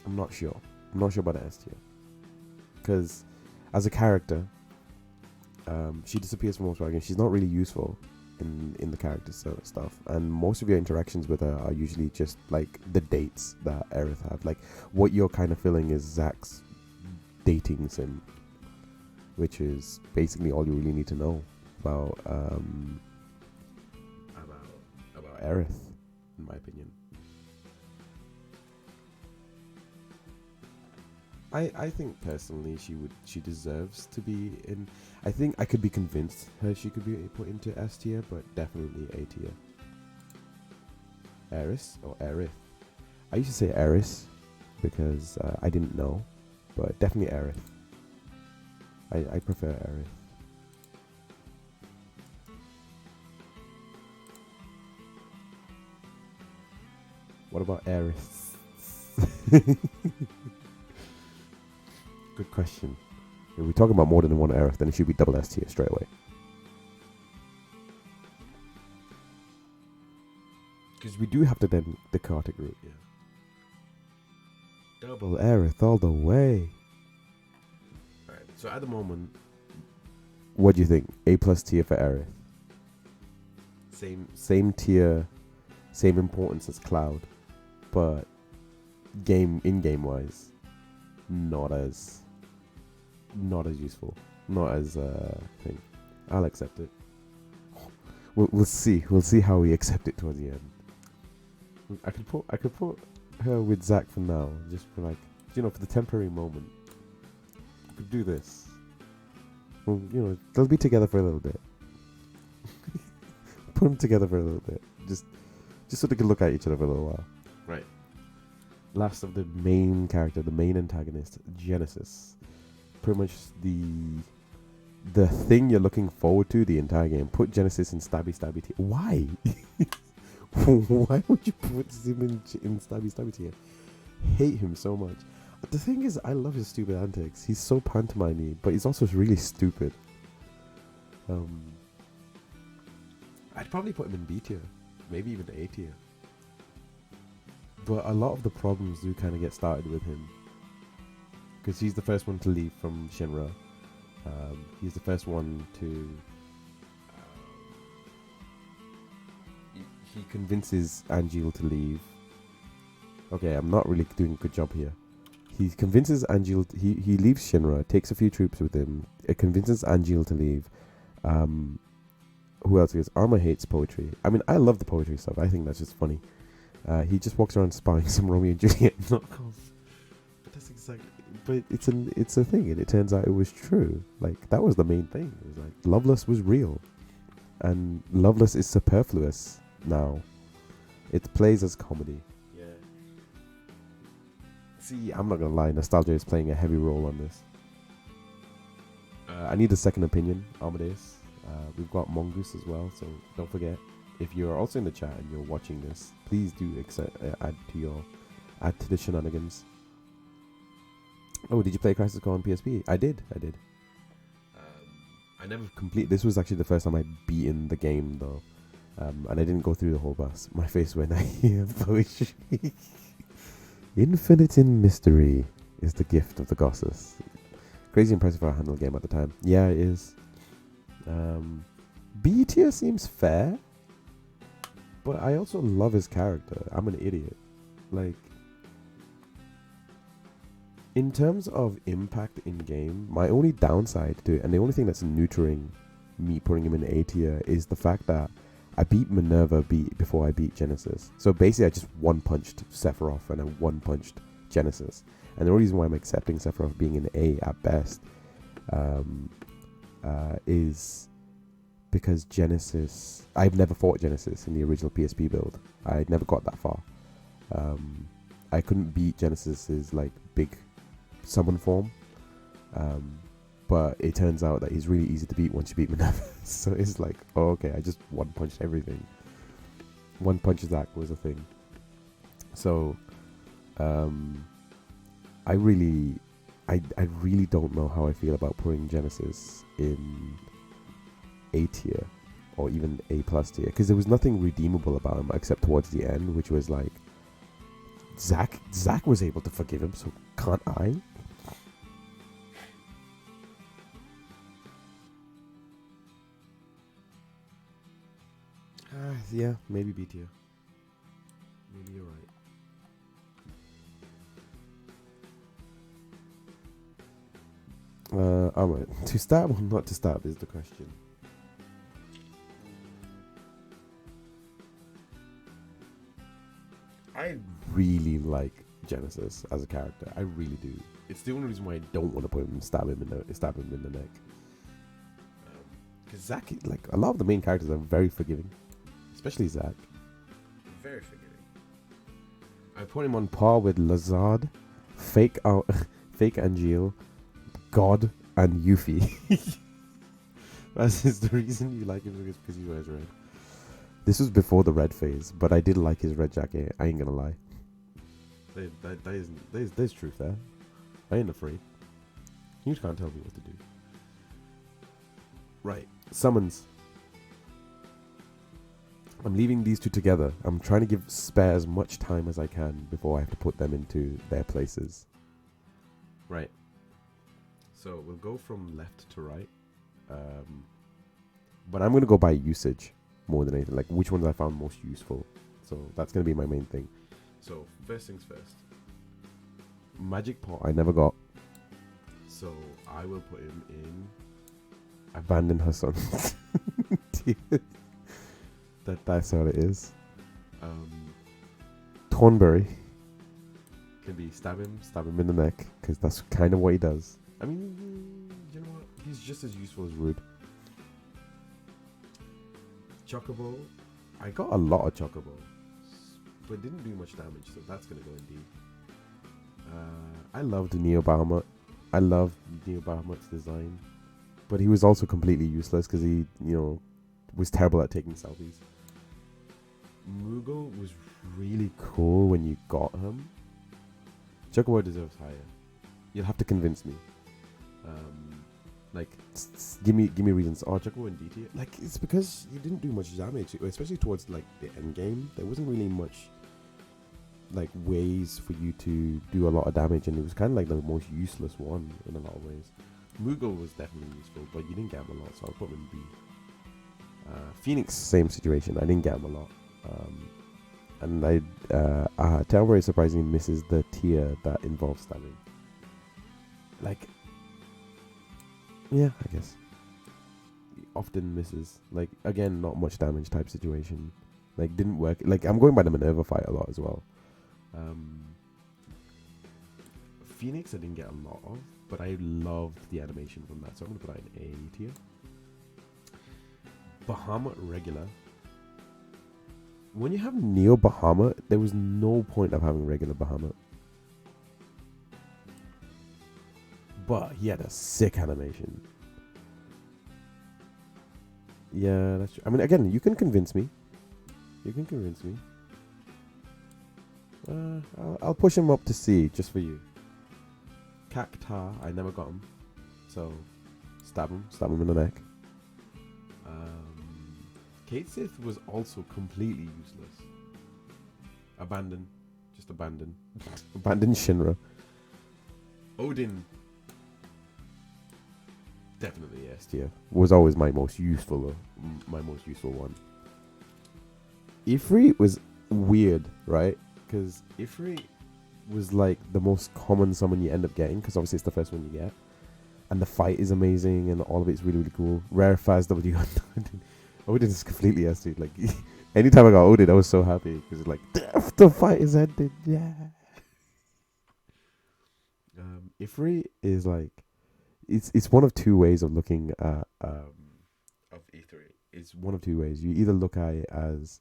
I'm not sure. I'm not sure about the S tier. Because as a character, she disappears from most games. She's not really useful in the character stuff. And most of your interactions with her are usually just like the dates that Aerith have. Like, what you're kind of feeling is Zack's dating sim, which is basically all you really need to know about Aerith, in my opinion. I think personally she deserves to be in. I think I could be convinced she could be put into S tier, but definitely A tier. Aerith or Aerith? I used to say Aerith because I didn't know, but definitely Aerith. I prefer Aerith. What about Aerith? Good question. If we're talking about more than one Aerith, then it should be double S tier straight away. Because we do have the Kartik route, yeah. Double Aerith all the way. Alright, so at the moment, what do you think? A+ tier for Aerith. Same tier, same importance as Cloud, but in-game wise, not as useful, not as thing. I'll accept it. We'll see how we accept it towards the end. I could put her with Zack for now, just for like, for the temporary moment. I could do this. Well, they'll be together for a little bit. Put them together for a little bit, just so they can look at each other for a little while. Right. Last of the main character, the main antagonist, Genesis. Pretty much the thing you're looking forward to the entire game. Put Genesis in stabby tier. Why? Why would you put him in stabby tier? Hate him so much. The thing is, I love his stupid antics. He's so pantomime-y, but he's also really stupid. I'd probably put him in B tier, maybe even A tier. But a lot of the problems do kind of get started with him, because he's the first one to leave from Shinra. He's the first one to he convinces Angel to leave. Okay, I'm not really doing a good job here. He convinces Angel. He leaves Shinra, takes a few troops with him. It convinces Angel to leave. Who else is? Armor hates poetry. I mean, I love the poetry stuff. I think that's just funny. He just walks around spying some Romeo and Juliet knockoffs. But that's exactly. But it's a thing, and it turns out it was true. Like, that was the main thing. It was like Loveless was real, and Loveless is superfluous now. It plays as comedy. Yeah. See, I'm not gonna lie. Nostalgia is playing a heavy role on this. I need a second opinion, Amadeus. We've got Mongoose as well, so don't forget. If you're also in the chat and you're watching this, please do add to the shenanigans. Oh, did you play Crisis Core on PSP? I did. I never complete. This was actually the first time I'd beaten the game though, and I didn't go through the whole boss. My face when I hear poetry. Infinite in mystery is the gift of the goddess. Crazy impressive for a handle game at the time. Yeah, it is. B tier seems fair, but I also love his character. I'm an idiot. Like, in terms of impact in game, my only downside to it, and the only thing that's neutering me putting him in A tier, is the fact that I beat Minerva before I beat Genesis. So basically, I just one-punched Sephiroth and I one-punched Genesis. And the only reason why I'm accepting Sephiroth being an A at best is because Genesis... I've never fought Genesis in the original PSP build. I never got that far. I couldn't beat Genesis's like big summon form. But it turns out that he's really easy to beat once you beat Minerva. So it's like, oh, okay, I just one-punched everything. One-punch Zack was a thing. So, I really don't know how I feel about putting Genesis in A tier or even A plus tier, because there was nothing redeemable about him except towards the end, which was like Zack was able to forgive him, so can't I? Yeah, maybe B tier. Maybe you're right. Alright. To stab or not to stab is the question. I really like Genesis as a character. I really do. It's the only reason why I don't want to put him and stab him in the neck. Because Zack, like, a lot of the main characters are very forgiving. Especially Zack. Very forgiving. I put him on par with Lazard, Fake Angel, God, and Yuffie. That's the reason you like him, because he wears red. This was before the red phase, but I did like his red jacket. I ain't gonna lie. There's truth there. I ain't afraid. You just can't tell me what to do. Right. Summons. I'm leaving these two together. I'm trying to give spare as much time as I can before I have to put them into their places. Right. So we'll go from left to right. But I'm going to go by usage more than anything. Like, which ones I found most useful. So that's going to be my main thing. So first things first. Magic Pot I never got. So I will put him in Abandon Her Son. That's how it is. Thornberry can be stab him in the neck, because that's kind of what he does. I mean, you know what? He's just as useful as Rude. Chocobo, I got a lot of Chocobo, but didn't do much damage, so that's gonna go in D. I loved Neo Bahamut. I love Neo Bahamut's design, but he was also completely useless because he, was terrible at taking selfies. Mugo was really cool when you got him. Chocobo deserves higher. You'll have to convince me. Give me reasons. Oh, Chocobo and DT. Like, it's because he didn't do much damage, especially towards like the end game. There wasn't really much like ways for you to do a lot of damage, and it was kind of like the most useless one in a lot of ways. Mugo was definitely useful, but you didn't get him a lot, so I'll put him in B. Phoenix, same situation. I didn't get him a lot. And Townbury surprisingly misses the tier that involves stabbing. Like, yeah, I guess. Often misses. Like, again, not much damage type situation. Like, didn't work. Like, I'm going by the Minerva fight a lot as well. Phoenix I didn't get a lot of, but I loved the animation from that, so I'm going to put that in A tier. Bahamut regular. When you have Neo Bahamut, there was no point of having regular Bahamut. But he had a sick animation. Yeah, that's true. I mean, again, you can convince me. You can convince me. I'll push him up to C just for you. Cactar, I never got him. So, stab him in the neck. Kate Sith was also completely useless. Abandon. Just abandon. Abandon Shinra. Odin. Definitely S tier. Was always my most useful one. Ifrit was weird, right? Because Ifrit was like the most common summon you end up getting, because obviously it's the first one you get. And the fight is amazing, and all of it's really, really cool. Rare Faz W. Odin is completely S tier. Like, anytime I got Odin, I was so happy, because it's like, the fight is ended, yeah. Ifrit is like, it's one of two ways of looking at of E3. It's one of two ways. You either look at it as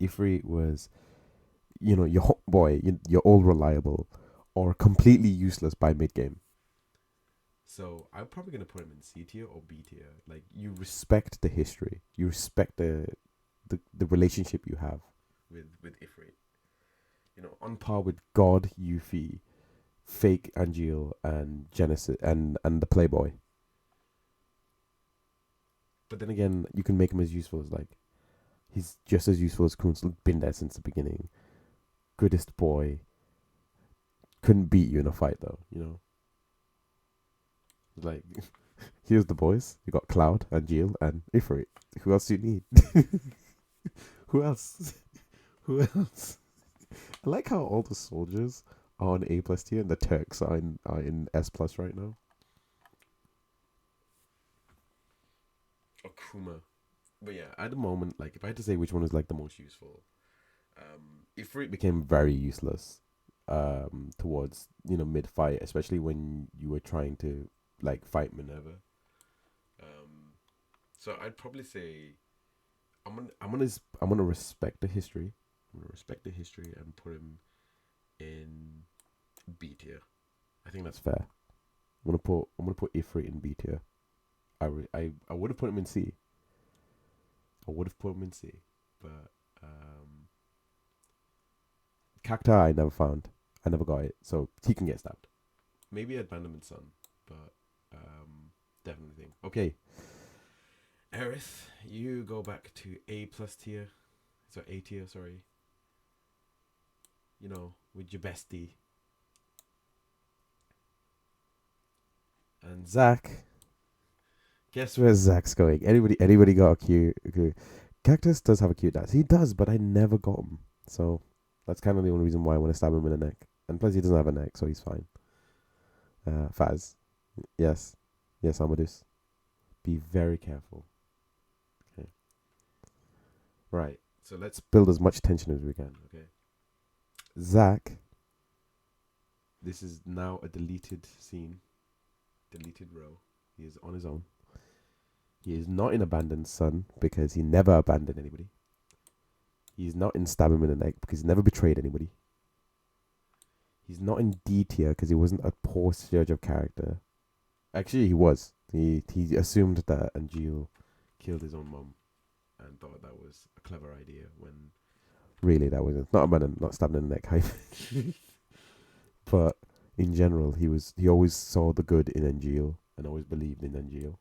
Ifrit was, your hot boy, you're all reliable, or completely useless by mid game. So I'm probably gonna put him in C tier or B tier. Like, you respect the history, you respect the relationship you have with Ifrit. On par with God, Yuffie, Fake Angeal, and Genesis, and the Playboy. But then again, you can make him as useful as, like, he's just as useful as Kun's been there since the beginning. Goodest boy. Couldn't beat you in a fight though, Like, here's the boys. You got Cloud, Angeal, and Ifrit. Who else do you need? Who else? Who else? I like how all the soldiers are on A+ tier, and the Turks are in S+ right now. Akuma. But yeah, at the moment, like, if I had to say which one is like the most useful, Ifrit became very useless towards mid fight, especially when you were trying to like fight Minerva. So I'd probably say I'm gonna respect the history. I'm gonna respect the history and put him in B tier. I think that's fair. I'm gonna put Ifrit in B tier. I would have put him in C. But Cacta I never found. I never got it, so he can get stabbed. Maybe Abandonment Sun, but definitely think. Okay, Aerith, you go back to A+ tier. So A tier, sorry. With your bestie. And Zack. Guess where Zack's going? Anybody got a cute? Cactus does have a cute dance. He does, but I never got him. So that's kind of the only reason why I want to stab him in the neck. And plus, he doesn't have a neck, so he's fine. Faz. Yes, Amadeus. Be very careful. Okay. Right. So let's build as much tension as we can. Okay. Zack. This is now a deleted scene. Deleted row. He is on his own. He is not in Abandoned Son because he never abandoned anybody. He is not in Stab Him in the Neck because he never betrayed anybody. He's not in D tier because he wasn't a poor judge of character. Actually, he was. He assumed that Angeal killed his own mom and thought that was a clever idea when really that wasn't. Not abandoned, not stabbed in the neck. But in general, he always saw the good in Angeal and always believed in Angeal.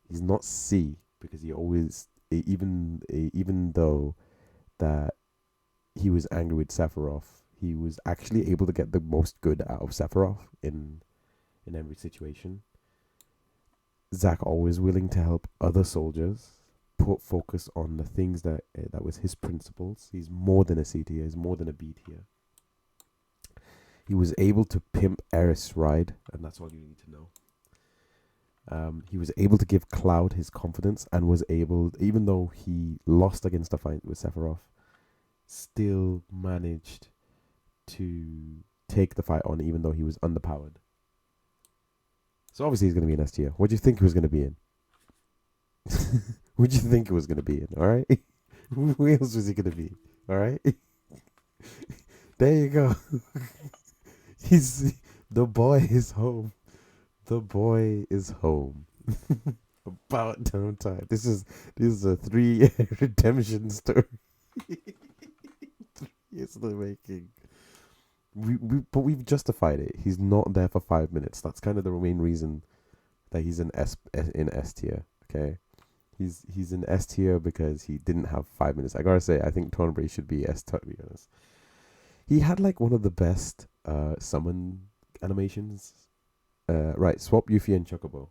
He's not C because he always, even though that he was angry with Sephiroth, he was actually able to get the most good out of Sephiroth in every situation. Zack always willing to help other soldiers, put focus on the things that was his principles. He's more than a C tier. He's more than a B tier. He was able to pimp Eris ride, and that's all you need to know. He was able to give Cloud his confidence, and was able, even though he lost against a fight with Sephiroth, still managed to take the fight on, even though he was underpowered. So obviously he's going to be an S tier. What do you think he was going to be in? What do you think he was going to be in? All right. Who else was he going to be? All right. There you go. The boy is home. The boy is home. About damn time. This is a 3-year redemption story. 3 years in the making. But we've justified it. He's not there for 5 minutes. That's kind of the main reason that he's in S tier. Okay, he's in S tier because he didn't have 5 minutes. I gotta say, I think Thornberry should be S tier, to be honest. He had like one of the best summon animations. Right, swap Yuffie and Chocobo.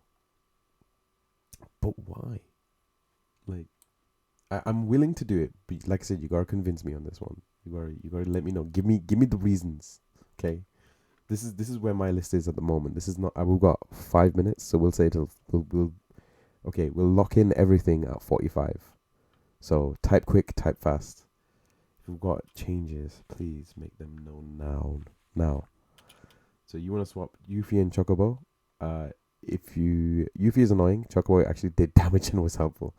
But why? Like, I'm willing to do it, but like I said, you gotta convince me on this one. You gotta let me know. Give me the reasons. Okay, this is where my list is at the moment. This is not. We've got 5 minutes, so we'll say we'll lock in everything at 45. So type quick, type fast. If you've got changes, please make them known now. So you want to swap Yuffie and Chocobo? Yuffie is annoying. Chocobo actually did damage and was helpful.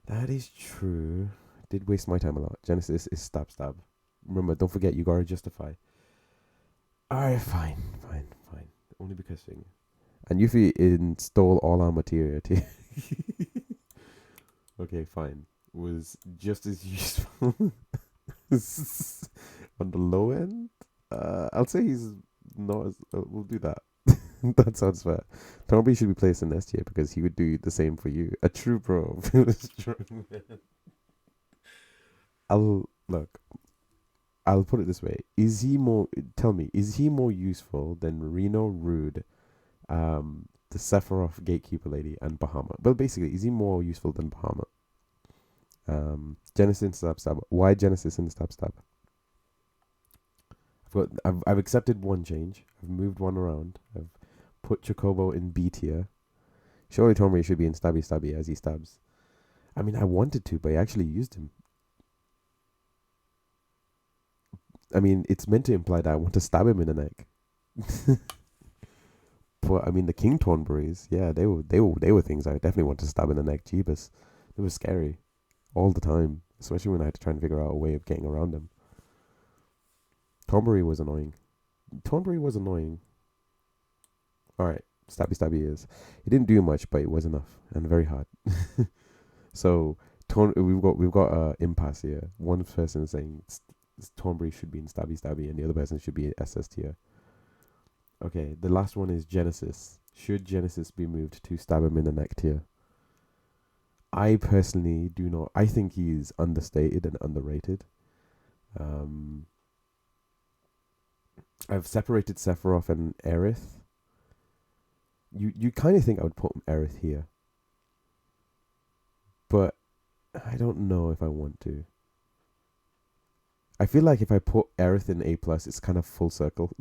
That is true. Did waste my time a lot. Genesis is stab. Remember, don't forget, you gotta justify. Alright, fine. Only because thing. And Yuffie install all our materia too. Okay, fine. Was just as useful. On the low end? I'll say he's not as... we'll do that. That sounds fair. Thornberry should be placed in S tier because he would do the same for you. A true pro. Strong man. I'll put it this way. Tell me, is he more useful than Reno Rude, the Sephiroth gatekeeper lady, and Bahama? Well, basically, is he more useful than Bahama? Genesis and Stab. Why Genesis and Stab? I've accepted one change. I've moved one around. I've put Chocobo in B tier. Surely Thornberry should be in Stabby as he stabs. I mean, I wanted to, but I actually used him. I mean, it's meant to imply that I want to stab him in the neck. But I mean, the King Thornberries, yeah, they were things I definitely want to stab in the neck. Jeebus, it was scary all the time, especially when I had to try and figure out a way of getting around them. Thornberry was annoying. All right, Stabby is. He didn't do much, but it was enough and very hard. So we've got impasse here. One person is saying Thornberry should be in Stabby, and the other person should be in SS tier. Okay, the last one is Genesis. Should Genesis be moved to stab him in the neck tier? I personally do not. I think he is understated and underrated. I've separated Sephiroth and Aerith. You kind of think I would put Aerith here, but I don't know if I want to. I feel like if I put Aerith in A+, it's kind of full circle.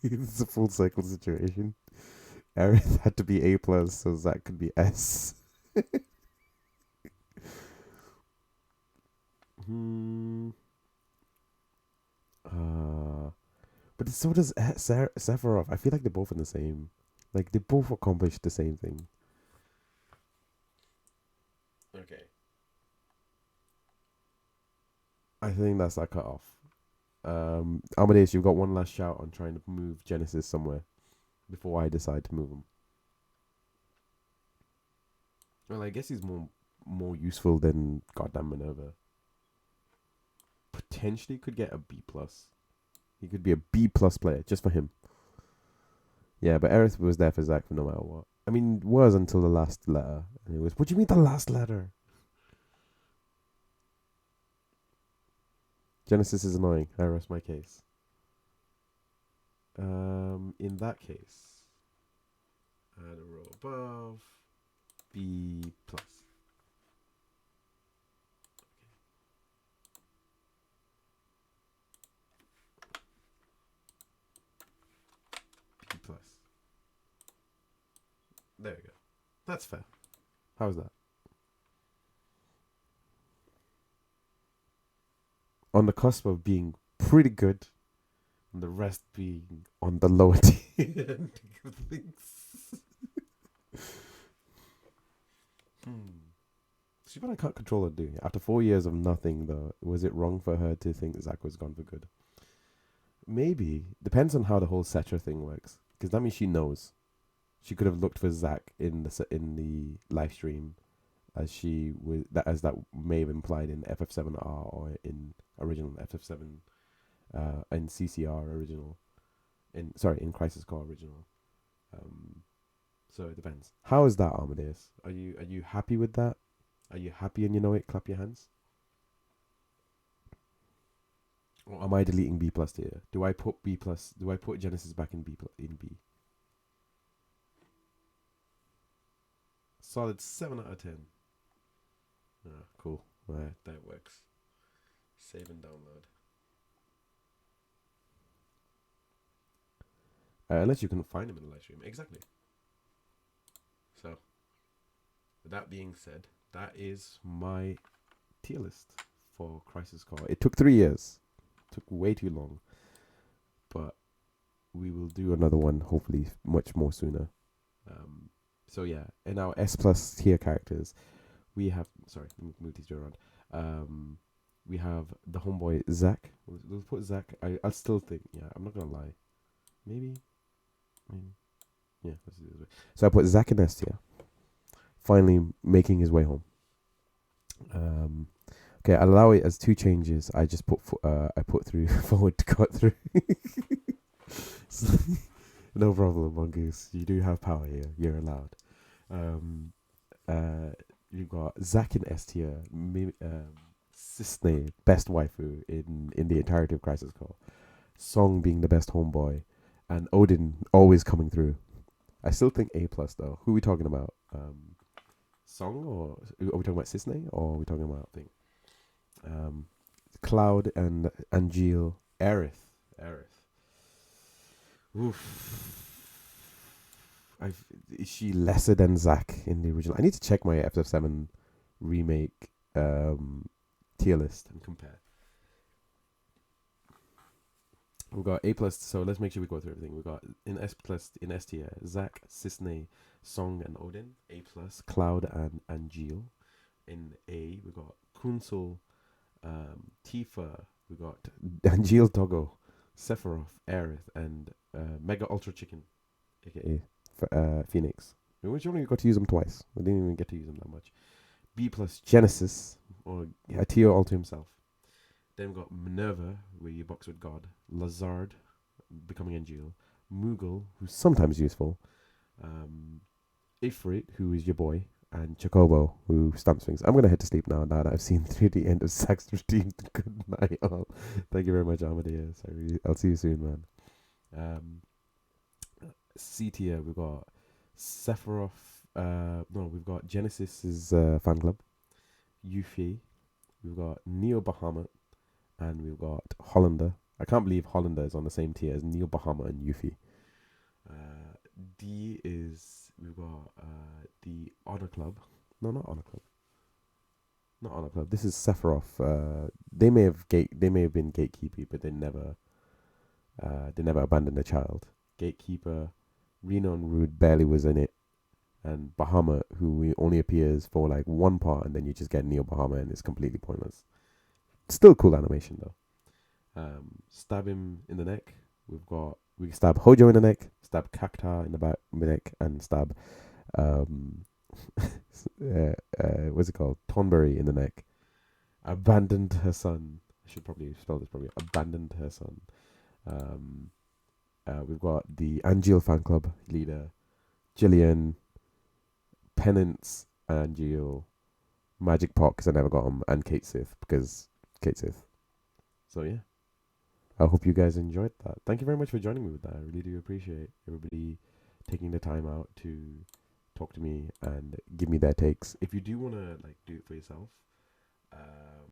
It's a full circle situation. Aerith had to be A+, so Zack could be S. But so does Sephiroth. I feel like they're both in the same. Like, they both accomplish the same thing. Okay. I think that's our cut off. Amadeus, you've got one last shout on trying to move Genesis somewhere before I decide to move him. Well, I guess he's more useful than goddamn Minerva. Potentially could get a B+. He could be a B+ player just for him. Yeah, but Aerith was there for Zack for no matter what. I mean, was until the last letter. And it was, what do you mean the last letter? Genesis is annoying. I rest my case. In that case, add a row above B+. That's fair. How's that? On the cusp of being pretty good, and the rest being on the lower tier end of things. She probably can't control her, do you? After 4 years of nothing, though, was it wrong for her to think Zack was gone for good? Maybe. Depends on how the whole Setra thing works. Because that means she knows. She could have looked for Zack in the live stream, as that may have implied in FF7R or in original FF7, in CCR original, in Crisis Core original. So it depends. How is that, Amadeus? Are you happy with that? Are you happy and you know it? Clap your hands. Or am I deleting B plus here? Do I put B plus? Do I put Genesis back in B? Solid 7 out of 10. Ah, cool. Right, that works. Save and download. Unless you can find him in the live stream. Exactly. So, with that being said, that is my tier list for Crisis Core. It took 3 years. It took way too long. But we will do another one, hopefully much more sooner. So yeah, in our S plus tier characters, we have, sorry, let me move these around. We have the homeboy Zack. We'll put Zack. I still think, yeah, I'm not gonna lie. Maybe. Yeah, let's do it this way. So I put Zack in S tier. Finally making his way home. Okay, I'll allow it as 2 changes. I just put I put through forward to cut through. No problem, Mongoose. You do have power here. You're allowed. You've got Zack in S tier. Cisne, best waifu in the entirety of Crisis Core. Song being the best homeboy, and Odin always coming through. I still think A plus though. Who are we talking about? Song, or are we talking about Cisne, or are we talking about thing? Cloud and Angel, Aerith. Oof. Is she lesser than Zack in the original? I need to check my FF7 remake tier list and compare. We've got A plus, so let's make sure we go through everything. We've got in S plus, in S tier, Zack, Cisne, Song and Odin. A plus, Cloud and Angel. In A, we got Kunsel, Tifa, we got Angel Doggo, Sephiroth, Aerith, and Mega Ultra Chicken, aka Phoenix. Which only got to use them twice. I didn't even get to use them that much. B plus, Genesis, or Tio all to himself. Then we got Minerva, where you box with God. Lazard, becoming Angel. Moogle, who's sometimes useful. Ifrit, who is your boy. And Chocobo, who stamps things. I'm going to head to sleep now that I've seen through the end of Zack's routine. Good night, all. Thank you very much, Amadeus. I'll see you soon, man. C tier, we've got Sephiroth. We've got Genesis's fan club. Yuffie. We've got Neo Bahamut. And we've got Hollander. I can't believe Hollander is on the same tier as Neo Bahamut and Yuffie. D is, we've got the Honor Club. No, not Honor Club. Not Honor Club. This is Sephiroth. They may have been gatekeepy, but they never abandoned a child. Gatekeeper, Reno and Rude barely was in it, and Bahamut, who only appears for like one part, and then you just get Neo Bahamut, and it's completely pointless. Still cool animation though. Stab him in the neck. We stab Hojo in the neck, stab Cacta in the back of the neck, and stab what's it called? Tonberry in the neck. Abandoned her son. I should probably spell this probably. Abandoned her son. We've got the Angel fan club leader, Jillian, Penance, Angel, Magic Pot because I never got him, and Kate Sith because Kate Sith. So yeah. I hope you guys enjoyed that. Thank you very much for joining me with that. I really do appreciate everybody taking the time out to talk to me and give me their takes. If you do want to like do it for yourself,